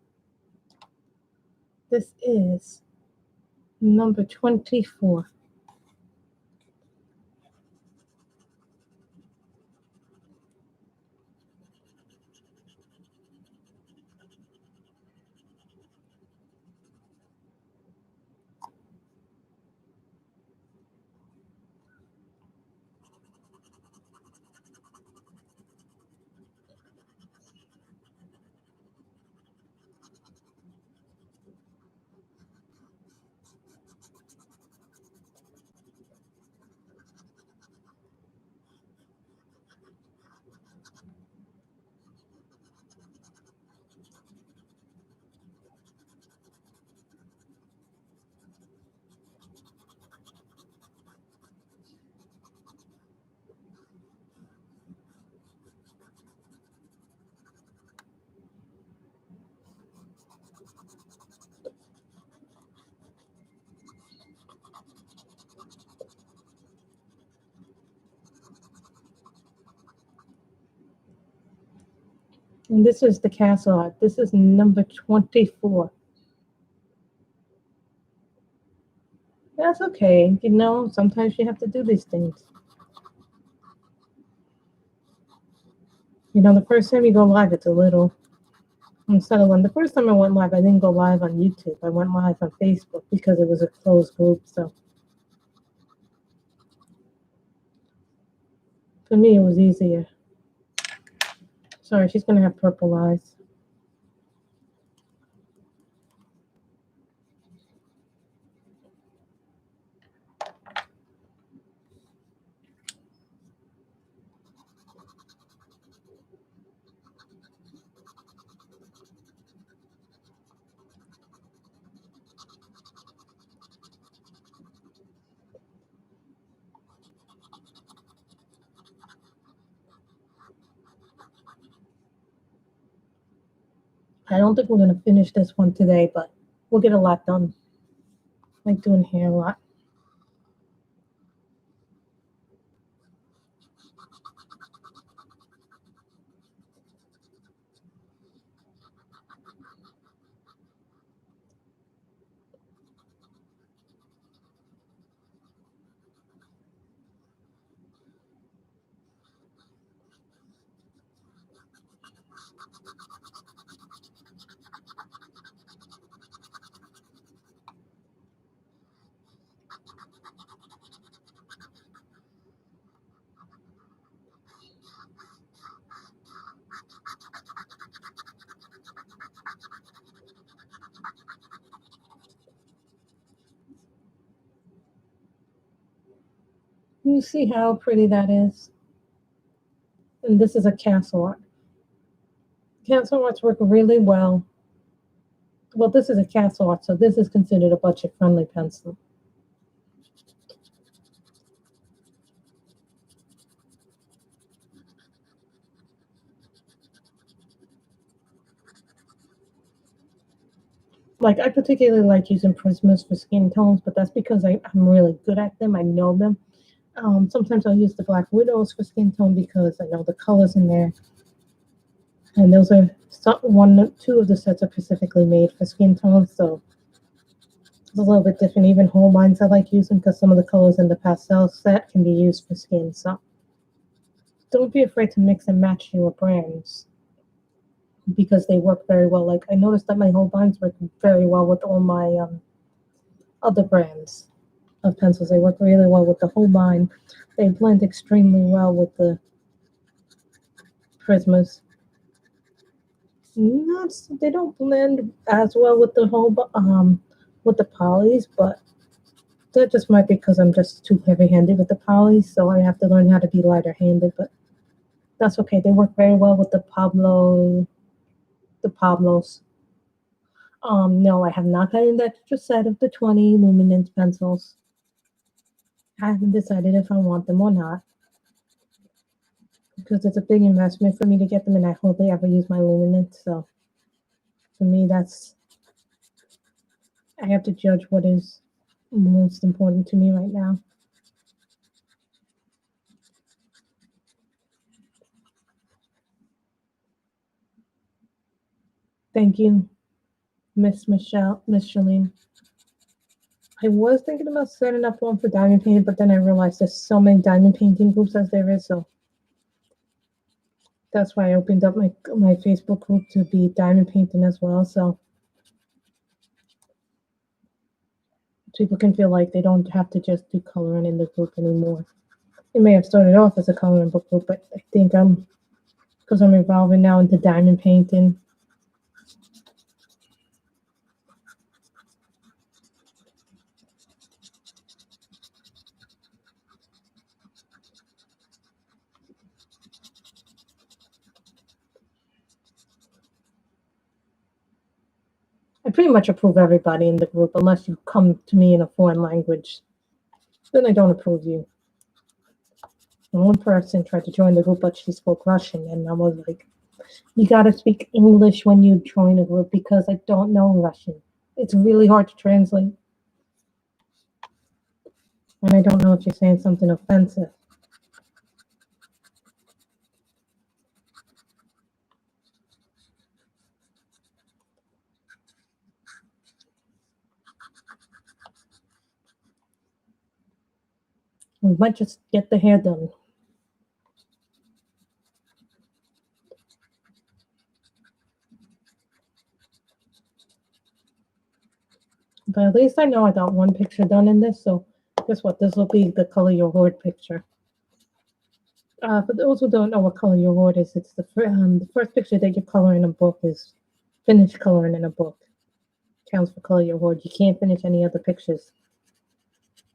This is number 24. And this is the castle art. This is number 24. That's okay. You know, sometimes you have to do these things. You know, the first time you go live, it's a little unsettling. The first time I went live, I didn't go live on YouTube. I went live on Facebook because it was a closed group. So for me, it was easier. Sorry, she's going to have purple eyes. I don't think we're going to finish this one today, but we'll get a lot done. I like doing hair a lot. You see how pretty that is? And this is a castle art. Castle arts work really well. Well, this is a castle art, so this is considered a budget-friendly pencil. Like, I particularly like using prismas for skin tones, but that's because I'm really good at them. I know them. Sometimes I'll use the Black Widows for skin tone because I know the colors in there. And those are two of the sets are specifically made for skin tones, so it's a little bit different. Even whole lines I like using because some of the colors in the pastel set can be used for skin. So don't be afraid to mix and match your brands because they work very well. Like, I noticed that my whole lines work very well with all my other brands of pencils. They work really well with the whole line. They blend extremely well with the prismas. Not they don't blend as well with the whole with the polys, but that just might be because I'm just too heavy-handed with the polys, so I have to learn how to be lighter-handed. But that's okay. They work very well with the Pablos. No, I have not gotten that extra set of the 20 luminance pencils. I haven't decided if I want them or not because it's a big investment for me to get them, and I hardly ever use my luminance. So for me, I have to judge what is most important to me right now. Thank you, Miss Shalene. I was thinking about setting up one for diamond painting, but then I realized there's so many diamond painting groups as there is, so that's why I opened up my Facebook group to be diamond painting as well, so people can feel like they don't have to just do coloring in the group anymore. It may have started off as a coloring book group, but I think because I'm evolving now into diamond painting. I pretty much approve everybody in the group unless you come to me in a foreign language. Then I don't approve you. And one person tried to join the group, but she spoke Russian, and I was like, you gotta speak English when you join a group because I don't know Russian. It's really hard to translate. And I don't know if you're saying something offensive. We might just get the hair done. But at least I know I got one picture done in this, so guess what? This will be the color your horde picture. For those who don't know what color your horde is, it's the first picture that you color in a book is finished coloring in a book. Counts for color your horde. You can't finish any other pictures.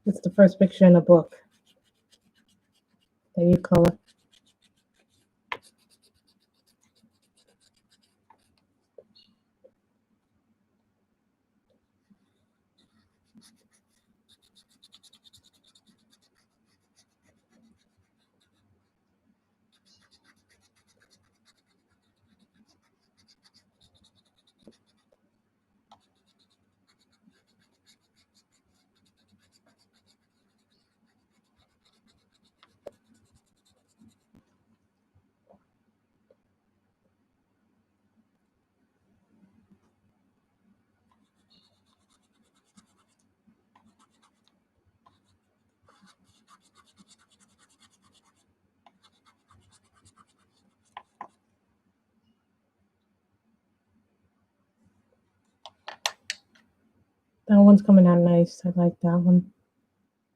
It's the first picture in a book that you color. That one's coming out nice. I like that one.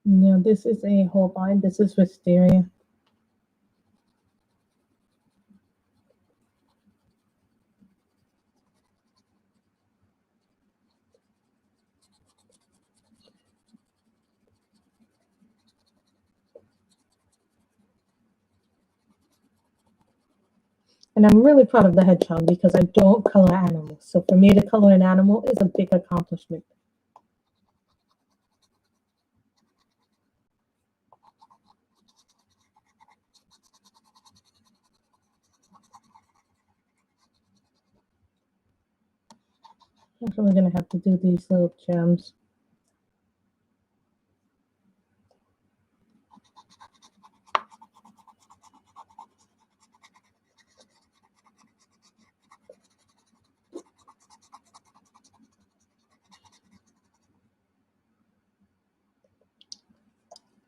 Now this is a whole bind. This is Wisteria. And I'm really proud of the hedgehog because I don't color animals. So for me to color an animal is a big accomplishment. Definitely gonna have to do these little gems.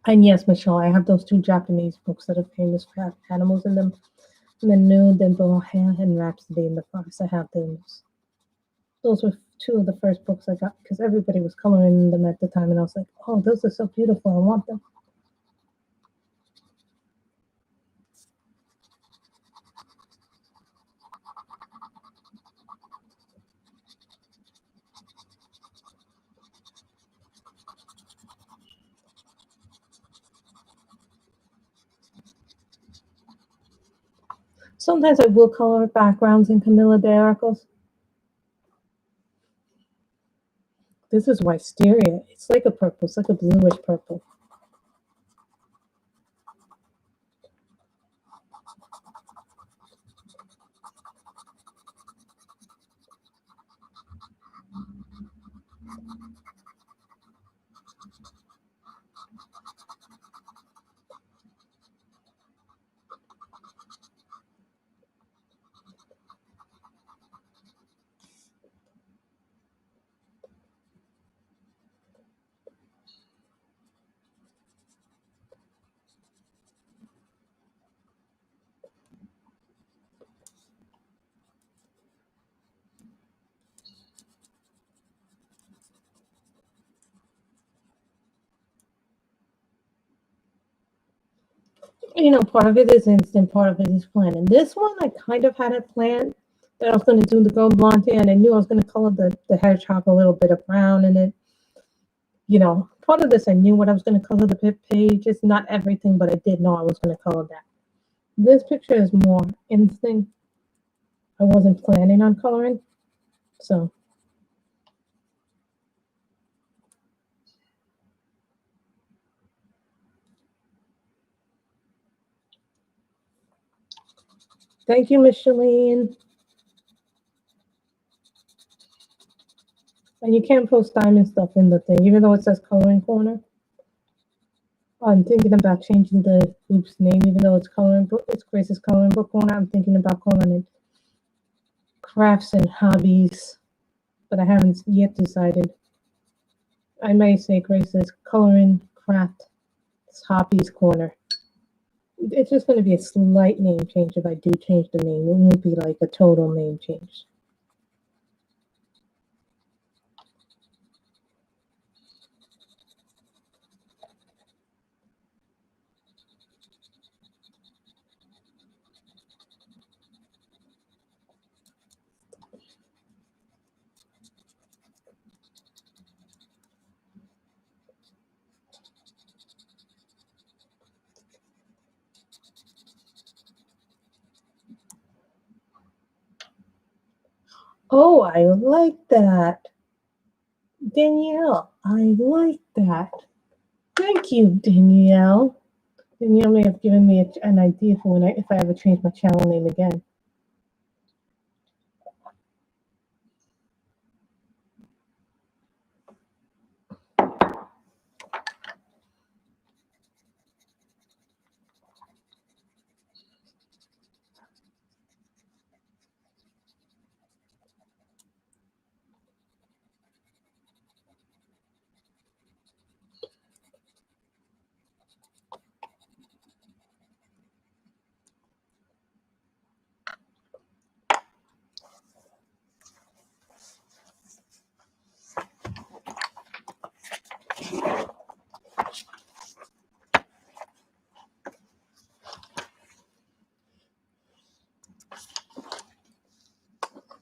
And yes, Michelle, I have those 2 Japanese books that are famous for having animals in them. Menu de Bohea and Rhapsody in the Forest. I have those. Those were 2 of the first books I got because everybody was coloring them at the time, and I was like, oh, those are so beautiful. I want them. Sometimes I will color backgrounds in Camilla de Arcos. This is wisteria. It's like a purple. It's like a bluish purple. Part of it is instant, part of it is planned. And this one, I kind of had it planned that I was going to do the gold blonde hair, and I knew I was going to color the hedgehog a little bit of brown in it. Part of this, I knew what I was going to color the pages, not everything, but I did know I was going to color that. This picture is more instinct. I wasn't planning on coloring, so. Thank you, Micheline. And you can't post diamond stuff in the thing, even though it says coloring corner. I'm thinking about changing the group's name, even though it's coloring book. It's Grace's coloring book corner. I'm thinking about calling it crafts and hobbies, but I haven't yet decided. I may say Grace's coloring craft hobbies corner. It's just going to be a slight name change if I do change the name. It won't be like a total name change. Oh, I like that. Danielle, I like that. Thank you, Danielle. Danielle may have given me an idea for if I ever change my channel name again.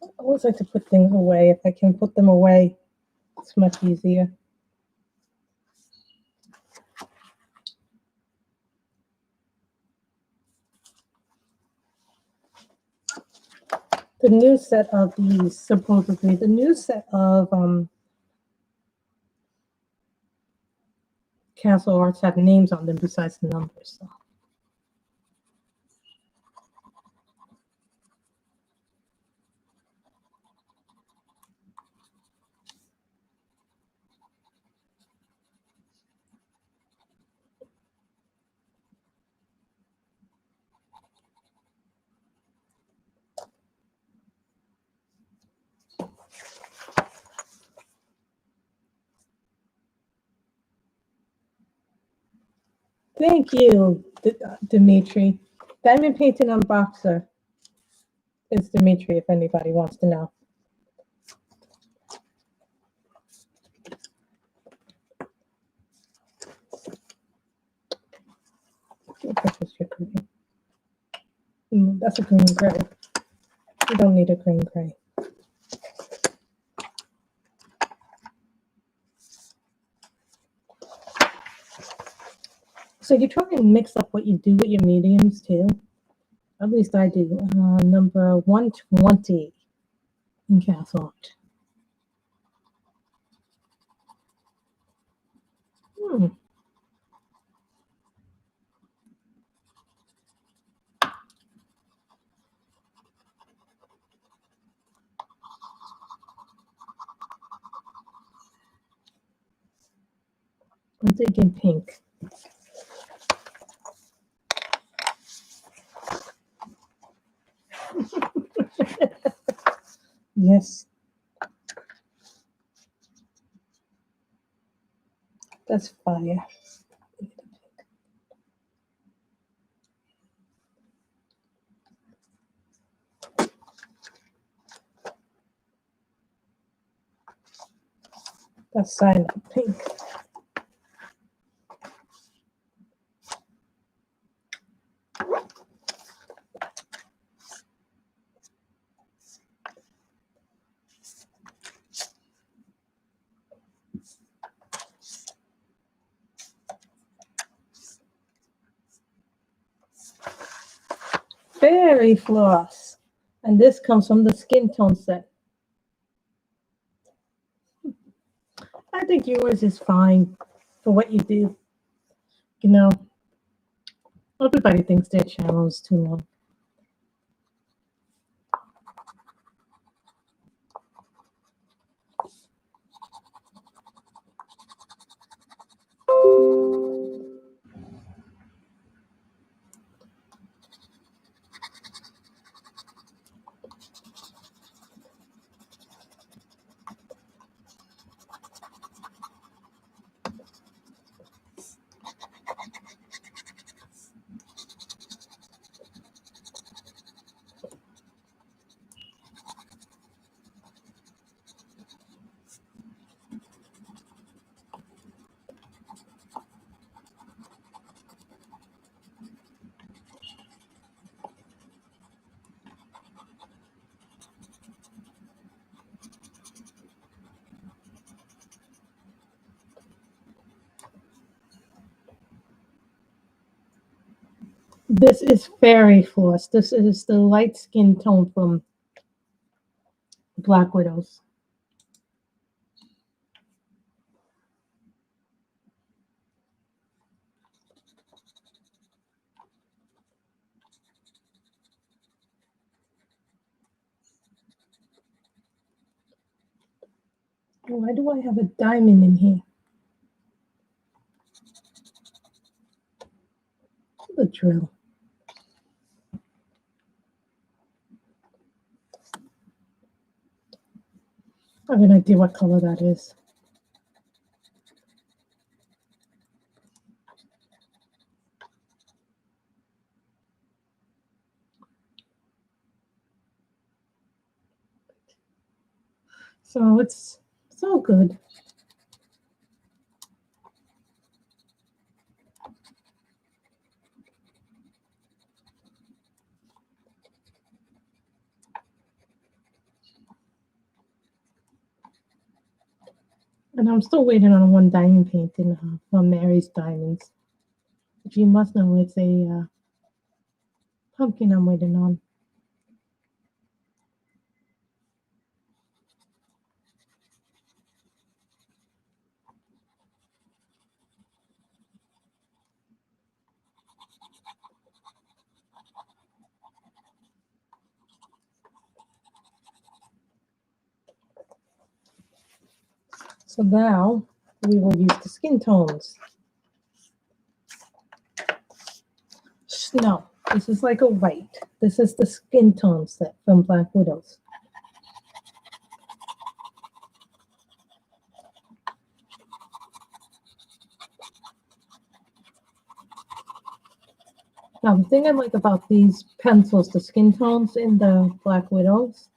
I always like to put things away. If I can put them away, it's much easier. The new set of these, supposedly, the new set of Castle Arts have names on them besides the numbers. So. Thank you, Dimitri. Diamond Painting Unboxer is Dimitri, if anybody wants to know. That's a green gray. You don't need a green gray. So you try and mix up what you do with your mediums too. At least I do. Number 120 in Castle Art. I'm thinking pink. Yes. That's fire. That's cyanide pink. Fairy floss. And this comes from the skin tone set. I think yours is fine for what you do. You know, everybody thinks their channel is too long. This is fairy floss. This is the light skin tone from Black Widows. Why do I have a diamond in here? The drill. I have an idea what color that is. So it's all good. And I'm still waiting on one diamond painting from Mary's Diamonds. But you must know it's a pumpkin I'm waiting on. So now we will use the skin tones. No, this is like a white. This is the skin tone set from Black Widows. Now, the thing I like about these pencils, the skin tones in the Black Widows,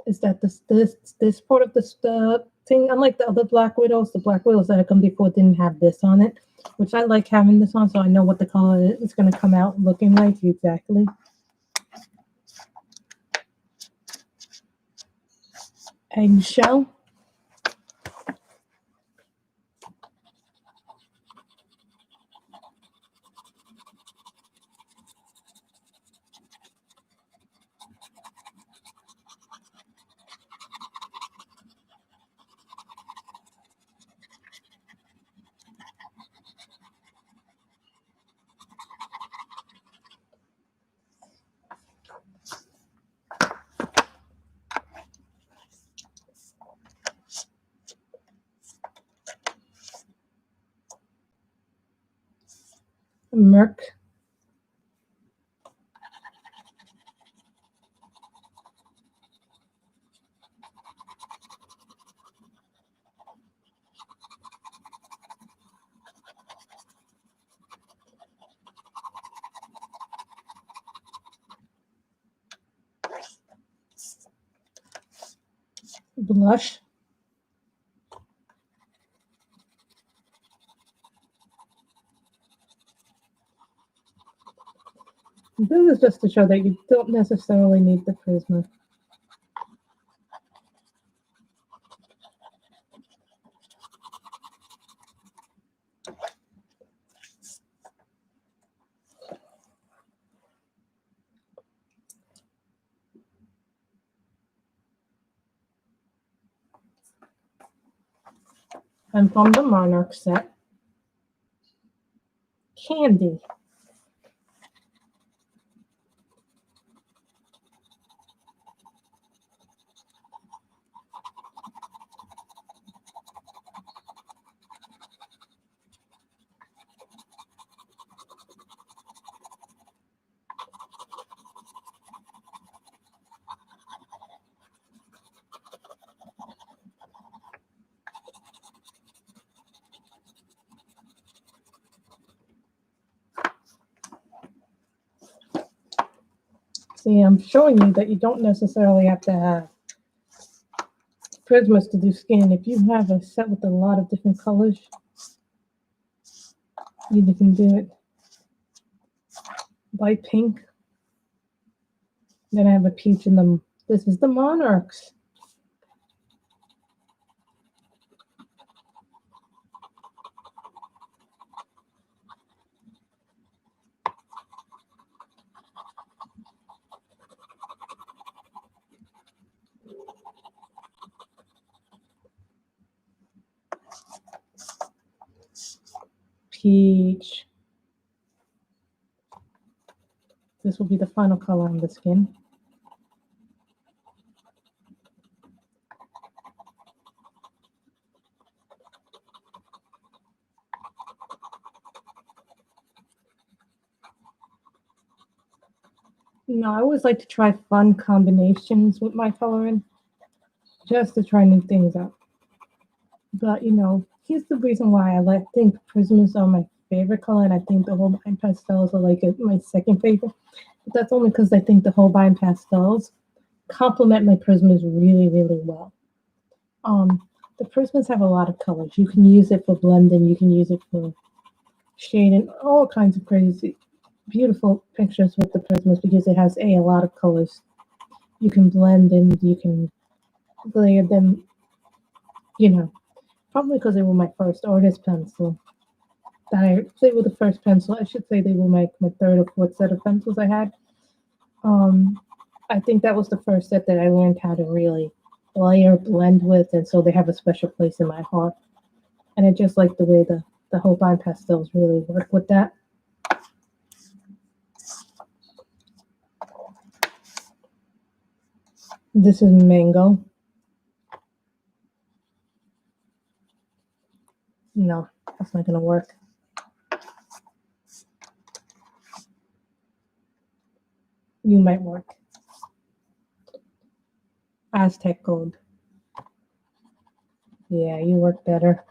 is that this part of the thing, unlike the other Black Widows, the Black Widows that had come before didn't have this on it, which I like having this on, so I know what the color is going to come out looking like exactly. Eggshell. Merc. Blush. This is just to show that you don't necessarily need the Prisma. And from the Monarch set, Candy. See, I'm showing you that you don't necessarily have to have Prismas to do skin. If you have a set with a lot of different colors, you can do it by pink. Then I have a peach in them. This is the Monarchs. Peach. This will be the final color on the skin. No, I always like to try fun combinations with my coloring, just to try new things out. But here's the reason why I think Prismas are my favorite color, and I think the Holbein pastels are like my second favorite. But that's only because I think the Holbein pastels complement my Prismas really, really well. The Prismas have a lot of colors. You can use it for blending. You can use it for shading. All kinds of crazy, beautiful pictures with the Prismas because it has a lot of colors. You can blend and you can layer them. Probably because they were my first artist pencil. They were the first pencil. I should say they were my third or fourth set of pencils I had. I think that was the first set that I learned how to really layer, blend with, and so they have a special place in my heart. And I just like the way the Holbein pastels really work with that. This is Mango. No, that's not gonna work. You might work. Aztec Gold. Yeah, you work better.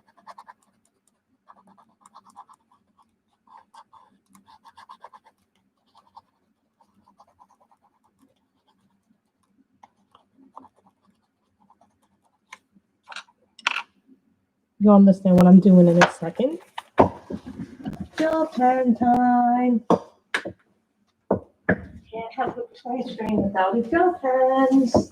You'll understand what I'm doing in a second. Gel pen time. Can't have a Livestream without a gel pens.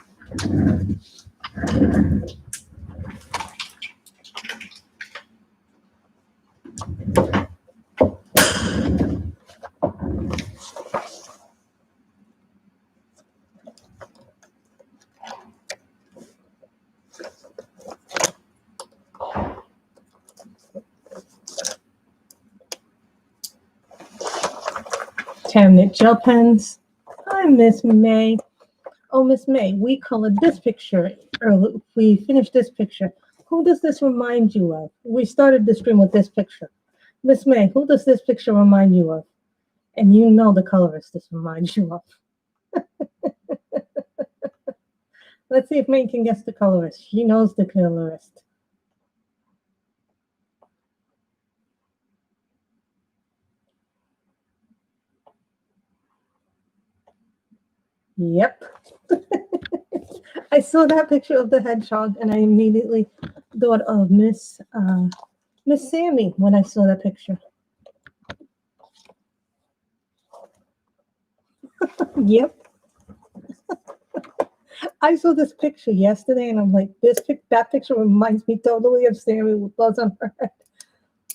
Cabinet gel pens. Hi, Miss May. Oh, Miss May, we colored this picture early. We finished this picture. Who does this remind you of? We started the stream with this picture. Miss May, who does this picture remind you of? And you know the colorist this reminds you of. Let's see if May can guess the colorist. She knows the colorist. Yep. I saw that picture of the hedgehog and I immediately thought of Miss Sammy when I saw that picture. Yep. I saw this picture yesterday and I'm like, that picture reminds me totally of Sammy with buzz on her head.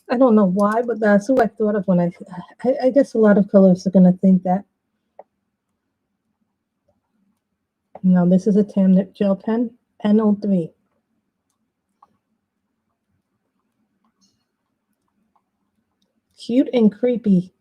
I don't know why, but that's who I thought of when I guess a lot of colorists are going to think that. Now, this is a Tamnip gel pen, NO3. Cute and creepy.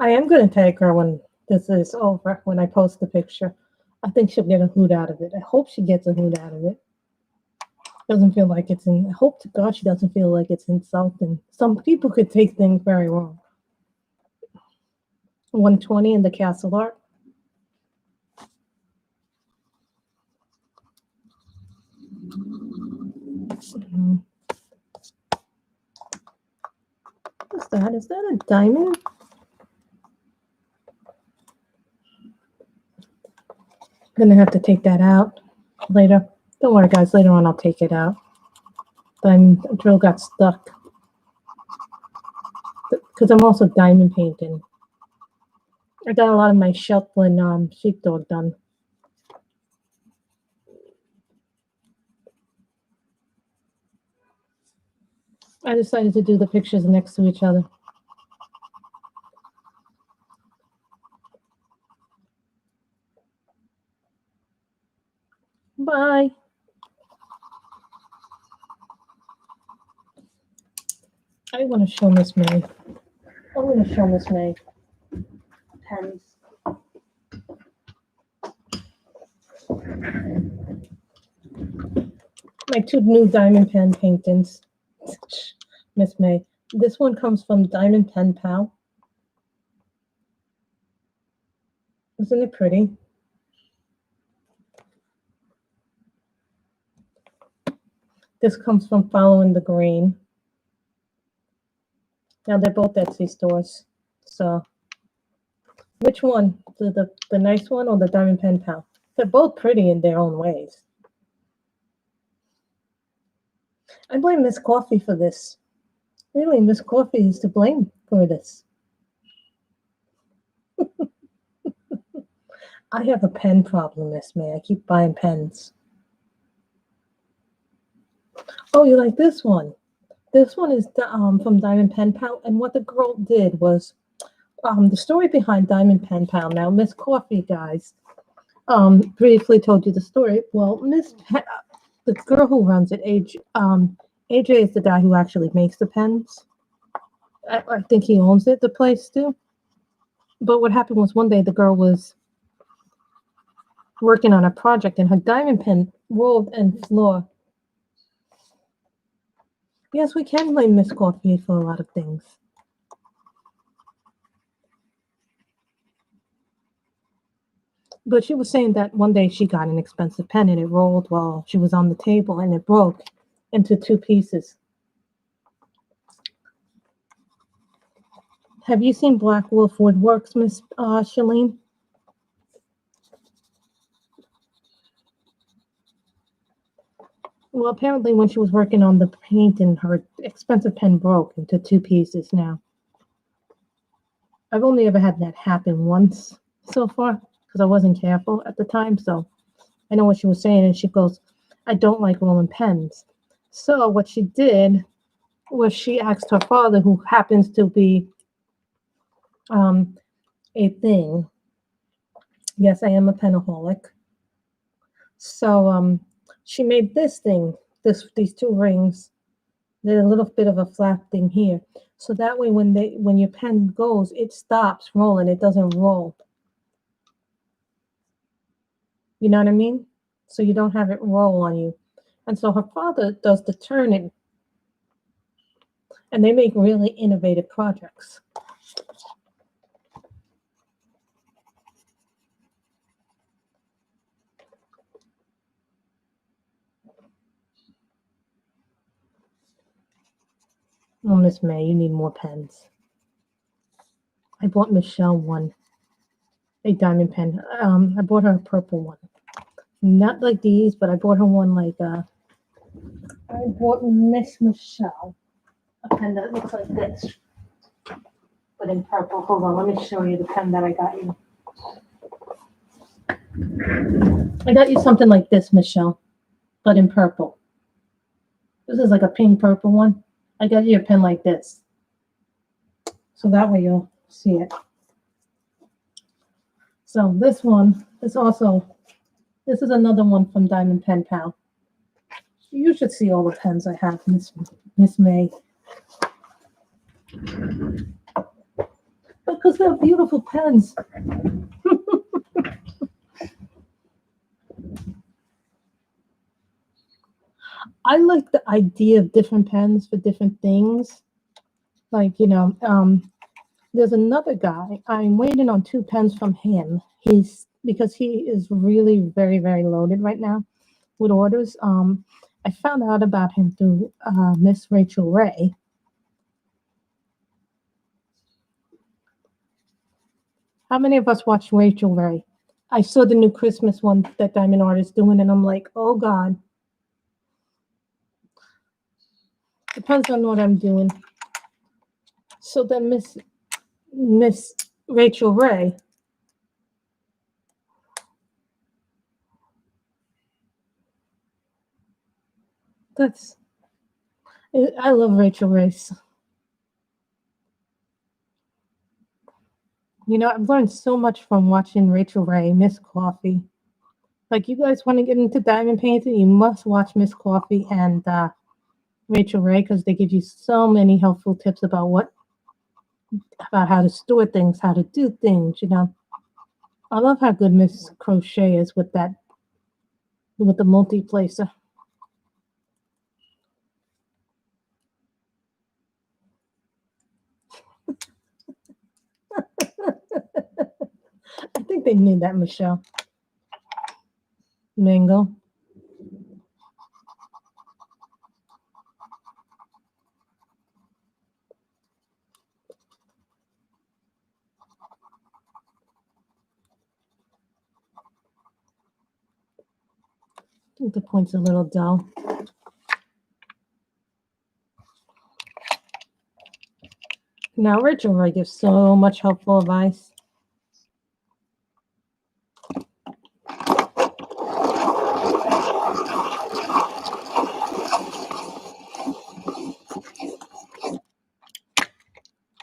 I am going to tag her when this is over, when I post the picture. I think she'll get a hoot out of it. I hope she gets a hoot out of it. Doesn't feel like it's I hope to God she doesn't feel like it's insulting. Some people could take things very wrong. 120 in the castle art. What's that? Is that a diamond? I'm gonna have to take that out later. Don't worry, guys. Later on, I'll take it out. The drill got stuck because I'm also diamond painting. I got a lot of my Shetland sheepdog done. I decided to do the pictures next to each other. Bye. I want to show Miss May. I'm going to show Miss May pens. My two new diamond pen paintings. Miss May. This one comes from Diamond Pen Pal. Isn't it pretty? This comes from Following the Green. Now they're both Etsy stores. So which one? The nice one or the Diamond Pen Pal? They're both pretty in their own ways. I blame Miss Coffee for this. Really, Miss Coffee is to blame for this. I have a pen problem, Miss May. I keep buying pens. Oh, you like this one? This one is from Diamond Pen Pal, and what the girl did was the story behind Diamond Pen Pal. Now, Miss Coffee, guys, briefly told you the story. Well, the girl who runs it, AJ is the guy who actually makes the pens. I think he owns it, the place too. But what happened was one day the girl was working on a project and her diamond pen rolled and floor. Yes, we can blame Miss Coffee for a lot of things. But she was saying that one day she got an expensive pen and it rolled while she was on the table and it broke into two pieces. Have you seen Black Wolf Woodworks, Miss Shalene? Well, apparently when she was working on the painting, her expensive pen broke into two pieces now. I've only ever had that happen once so far because I wasn't careful at the time. So I know what she was saying. And she goes, I don't like rolling pens. So what she did was she asked her father, who happens to be a thing. Yes, I am a penaholic. So she made this thing, these two rings. There's a little bit of a flat thing here. So that way when your pen goes, it stops rolling. It doesn't roll. You know what I mean? So you don't have it roll on you. And so her father does the turning. And they make really innovative projects. Oh, Miss May, you need more pens. I bought Michelle one, a diamond pen. I bought her a purple one. Not like these, but I bought her one like I bought Miss Michelle a pen that looks like this, but in purple. Hold on, let me show you the pen that I got you. I got you something like this, Michelle, but in purple. This is like a pink purple one. I got you a pen like this. So that way you'll see it. So this one is also, this is another one from Diamond Pen Pal. You should see all the pens I have, Miss May. Because they're beautiful pens. I like the idea of different pens for different things. Like, there's another guy. I'm waiting on two pens from him. Because he is really very, very loaded right now with orders. I found out about him through Miss Rachel Ray. How many of us watched Rachel Ray? I saw the new Christmas one that Diamond Art is doing, and I'm like, oh God. Depends on what I'm doing. So then Miss Rachel Ray. I love Rachel Race. I've learned so much from watching Rachel Ray, Miss Coffee. Like, you guys want to get into diamond painting, you must watch Miss Coffee and Rachel Ray, because they give you so many helpful tips about how to store things, how to do things, I love how good Miss Crochet is with the multi-placer. I think they need that, Michelle. Mango. I think the point's a little dull. Now, Rachel Ray gives so much helpful advice.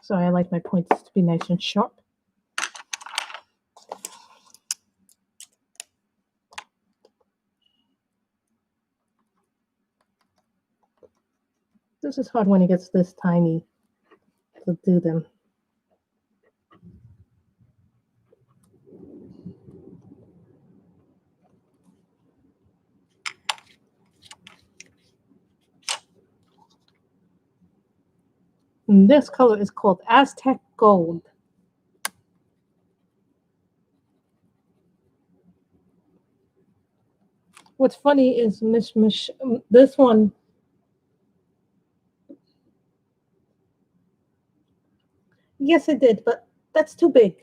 So I like my points to be nice and sharp. This is hard when it gets this tiny to do them. And this color is called Aztec Gold. What's funny is this one. Yes, it did, but that's too big.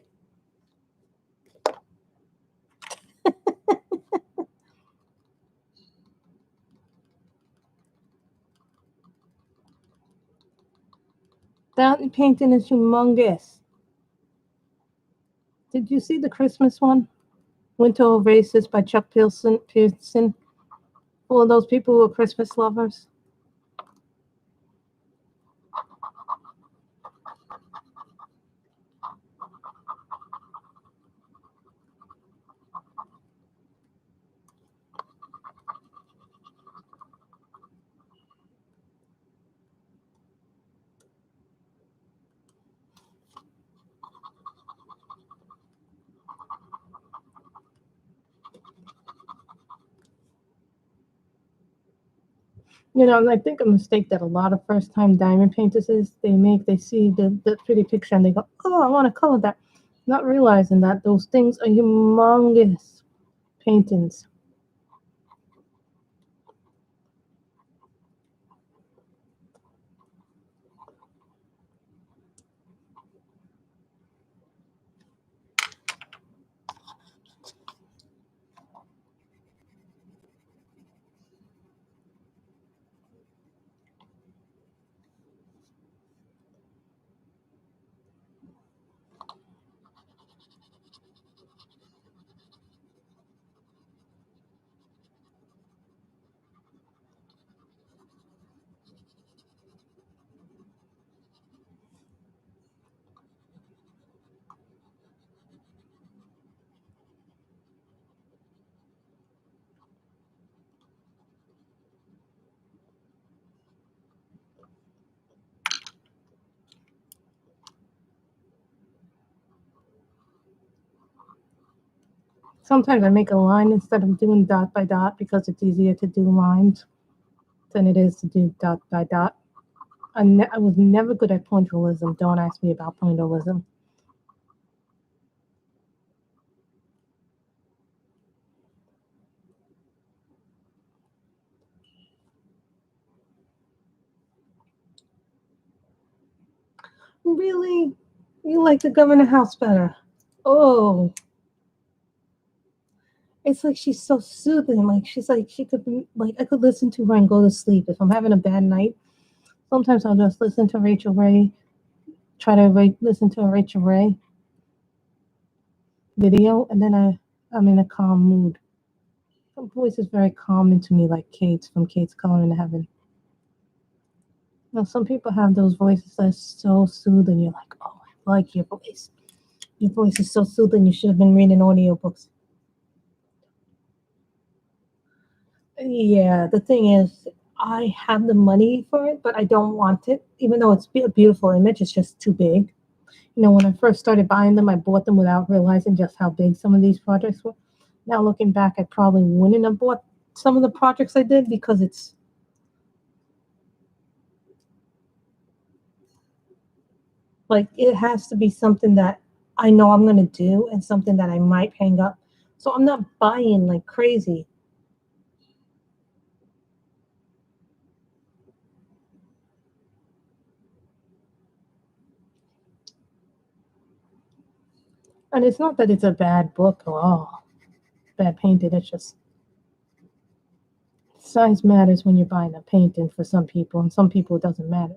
That painting is humongous. Did you see the Christmas one? Winter Oasis by Chuck Pearson. All of those people who are Christmas lovers. You know, and I think a mistake that a lot of first-time diamond painters they see the pretty picture and they go, oh, I want to color that, not realizing that those things are humongous paintings. Sometimes I make a line instead of doing dot by dot because it's easier to do lines than it is to do dot by dot. I was never good at pointillism. Don't ask me about pointillism. Really? You like the Governor House better? Oh, it's like she's so soothing. Like she could I could listen to her and go to sleep if I'm having a bad night. Sometimes I'll just listen to Rachel Ray, try to listen to a Rachel Ray video, and then I'm in a calm mood. Her voice is very calming to me, like Kate's from Kate's Color in Heaven. Now, some people have those voices that's so soothing. You're like, oh, I like your voice. Your voice is so soothing. You should have been reading audiobooks. Yeah, the thing is, I have the money for it, but I don't want it. Even though it's a beautiful image, it's just too big. You know, when I first started buying them, I bought them without realizing just how big some of these projects were. Now, looking back, I probably wouldn't have bought some of the projects I did because it's like it has to be something that I know I'm going to do and something that I might hang up. So I'm not buying like crazy. And it's not that it's a bad book or bad painted. It's just size matters when you're buying a painting for some people, and some people it doesn't matter.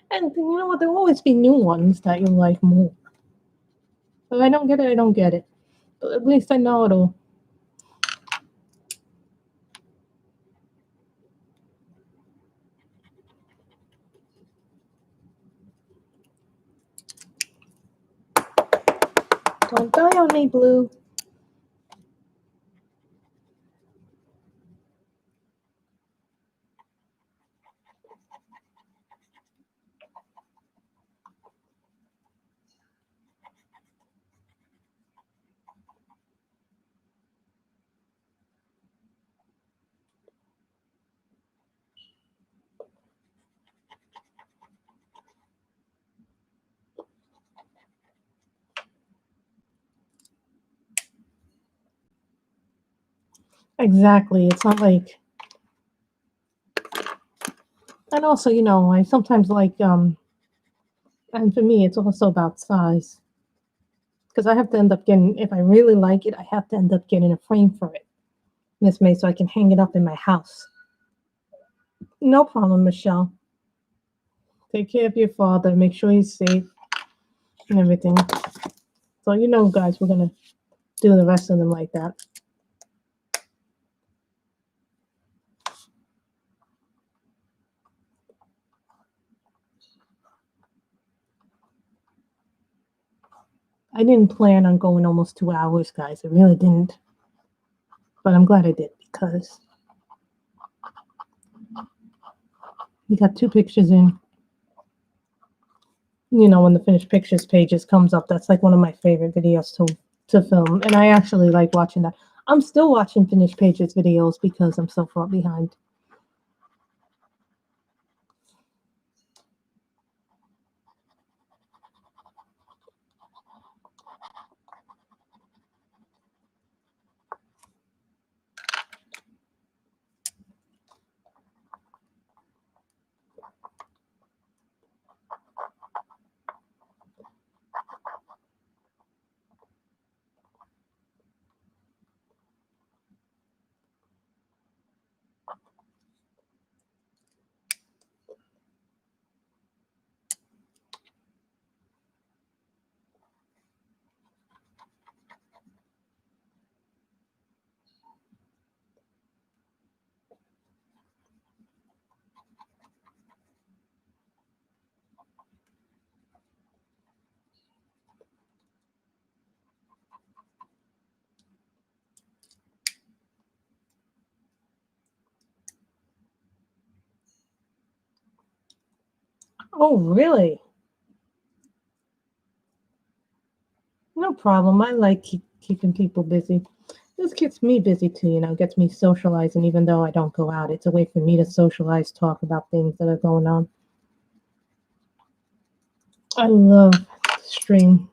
And you know what? There will always be new ones that you like more. If I don't get it, I don't get it. But at least I know it'll. Don't die on me, Blue. Exactly. It's not like. And also, you know, I sometimes like. And for me, it's also about size. Because I have to end up getting, if I really like it, I have to end up getting a frame for it. This way, so I can hang it up in my house. No problem, Michelle. Take care of your father. Make sure he's safe and everything. So, you know, guys, we're going to do the rest of them like that. I didn't plan on going almost 2 hours, guys. I really didn't. But I'm glad I did because we got 2 pictures in. You know, when the finished pictures pages comes up, that's like one of my favorite videos to film. And I actually like watching that. I'm still watching finished pages videos because I'm so far behind. Oh, really? No problem. I like keeping people busy. This keeps me busy too, you know, gets me socializing even though I don't go out. It's a way for me to socialize, talk about things that are going on. I love stream.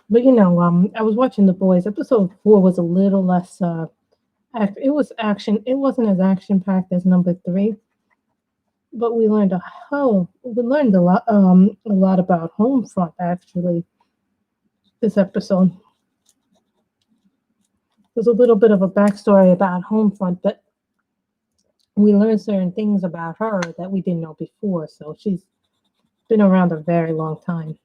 But you know, I was watching The Boys. Episode 4 was a little less it was action. It wasn't as action packed as number 3, but we learned a lot about Homefront actually this episode. There's a little bit of a backstory about Homefront, but we learned certain things about her that we didn't know before. So she's been around a very long time.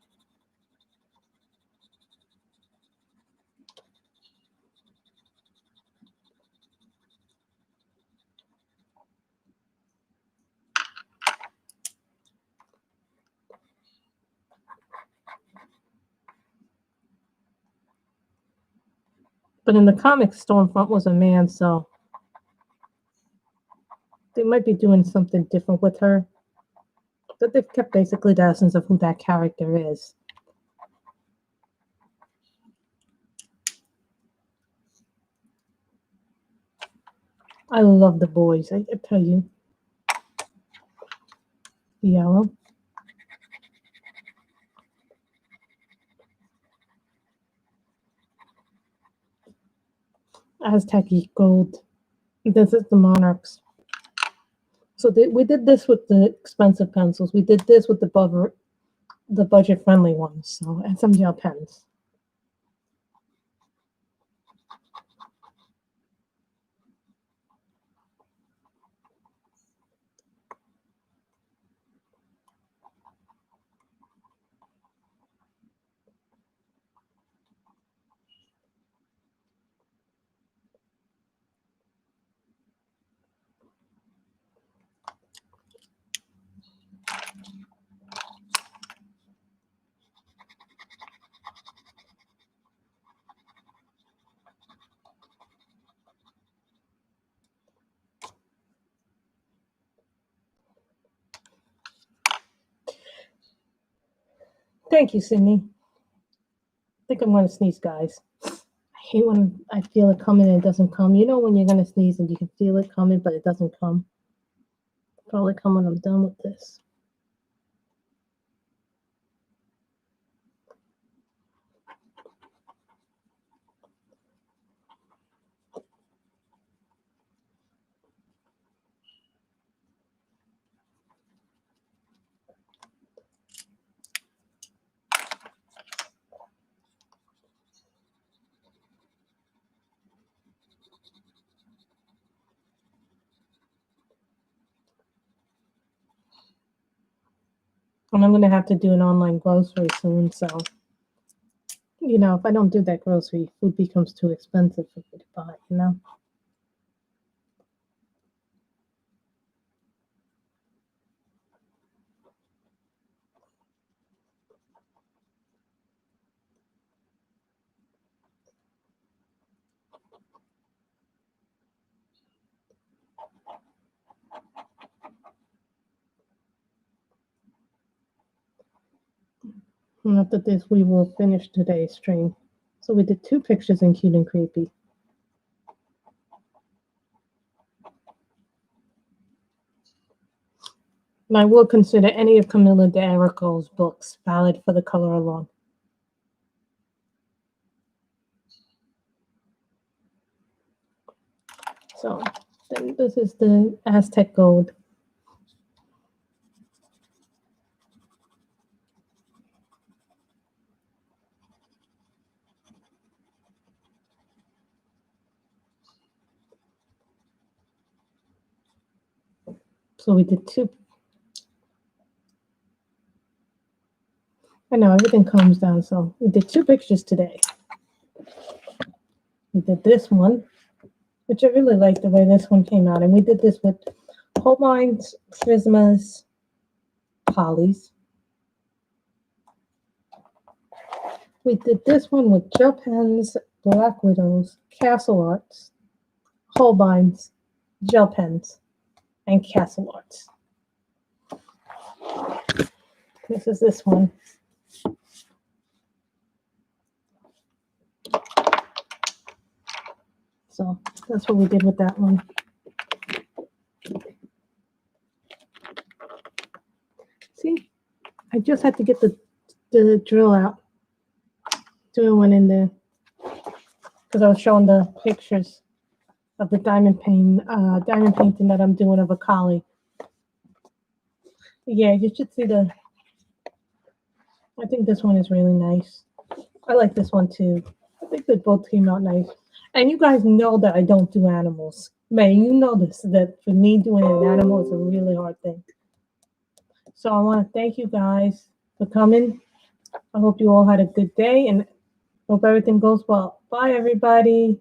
But in the comics, Stormfront was a man, so they might be doing something different with her. But they've kept basically the essence of who that character is. I love The Boys, I tell you. Yellow. Aztec Gold. This is the Monarchs. So we did this with the expensive pencils. We did this with the the budget-friendly ones. So, and some gel pens. Thank you, Sydney. I think I'm going to sneeze, guys. I hate when I feel it coming and it doesn't come. You know when you're going to sneeze and you can feel it coming, but it doesn't come? Probably come when I'm done with this. And I'm going to have to do an online grocery soon, so, you know, if I don't do that grocery, food becomes too expensive for me to buy, you know? And after this, we will finish today's stream. So we did 2 pictures in Cute and Creepy. And I will consider any of Camilla D'Erico's books valid for the color along. So then this is the Aztec Gold. So we did 2. I know everything calms down, so we did 2 pictures today. We did this one, which I really like the way this one came out. And we did this with Holbein's, Prismas, Polly's. We did this one with gel pens, Black Widows, Castle Arts, Holbein's, gel pens, and Castle Arts. This is this one. So that's what we did with that one. See, I just had to get the drill out. Doing one in there because I was showing the pictures of the diamond painting that I'm doing of a collie. Yeah, you should see the. I think this one is really nice. I like this one too. I think they both came out nice. And you guys know that I don't do animals. Man, you know this, that for me doing an animal is a really hard thing. So I want to thank you guys for coming. I hope you all had a good day and hope everything goes well. Bye, everybody.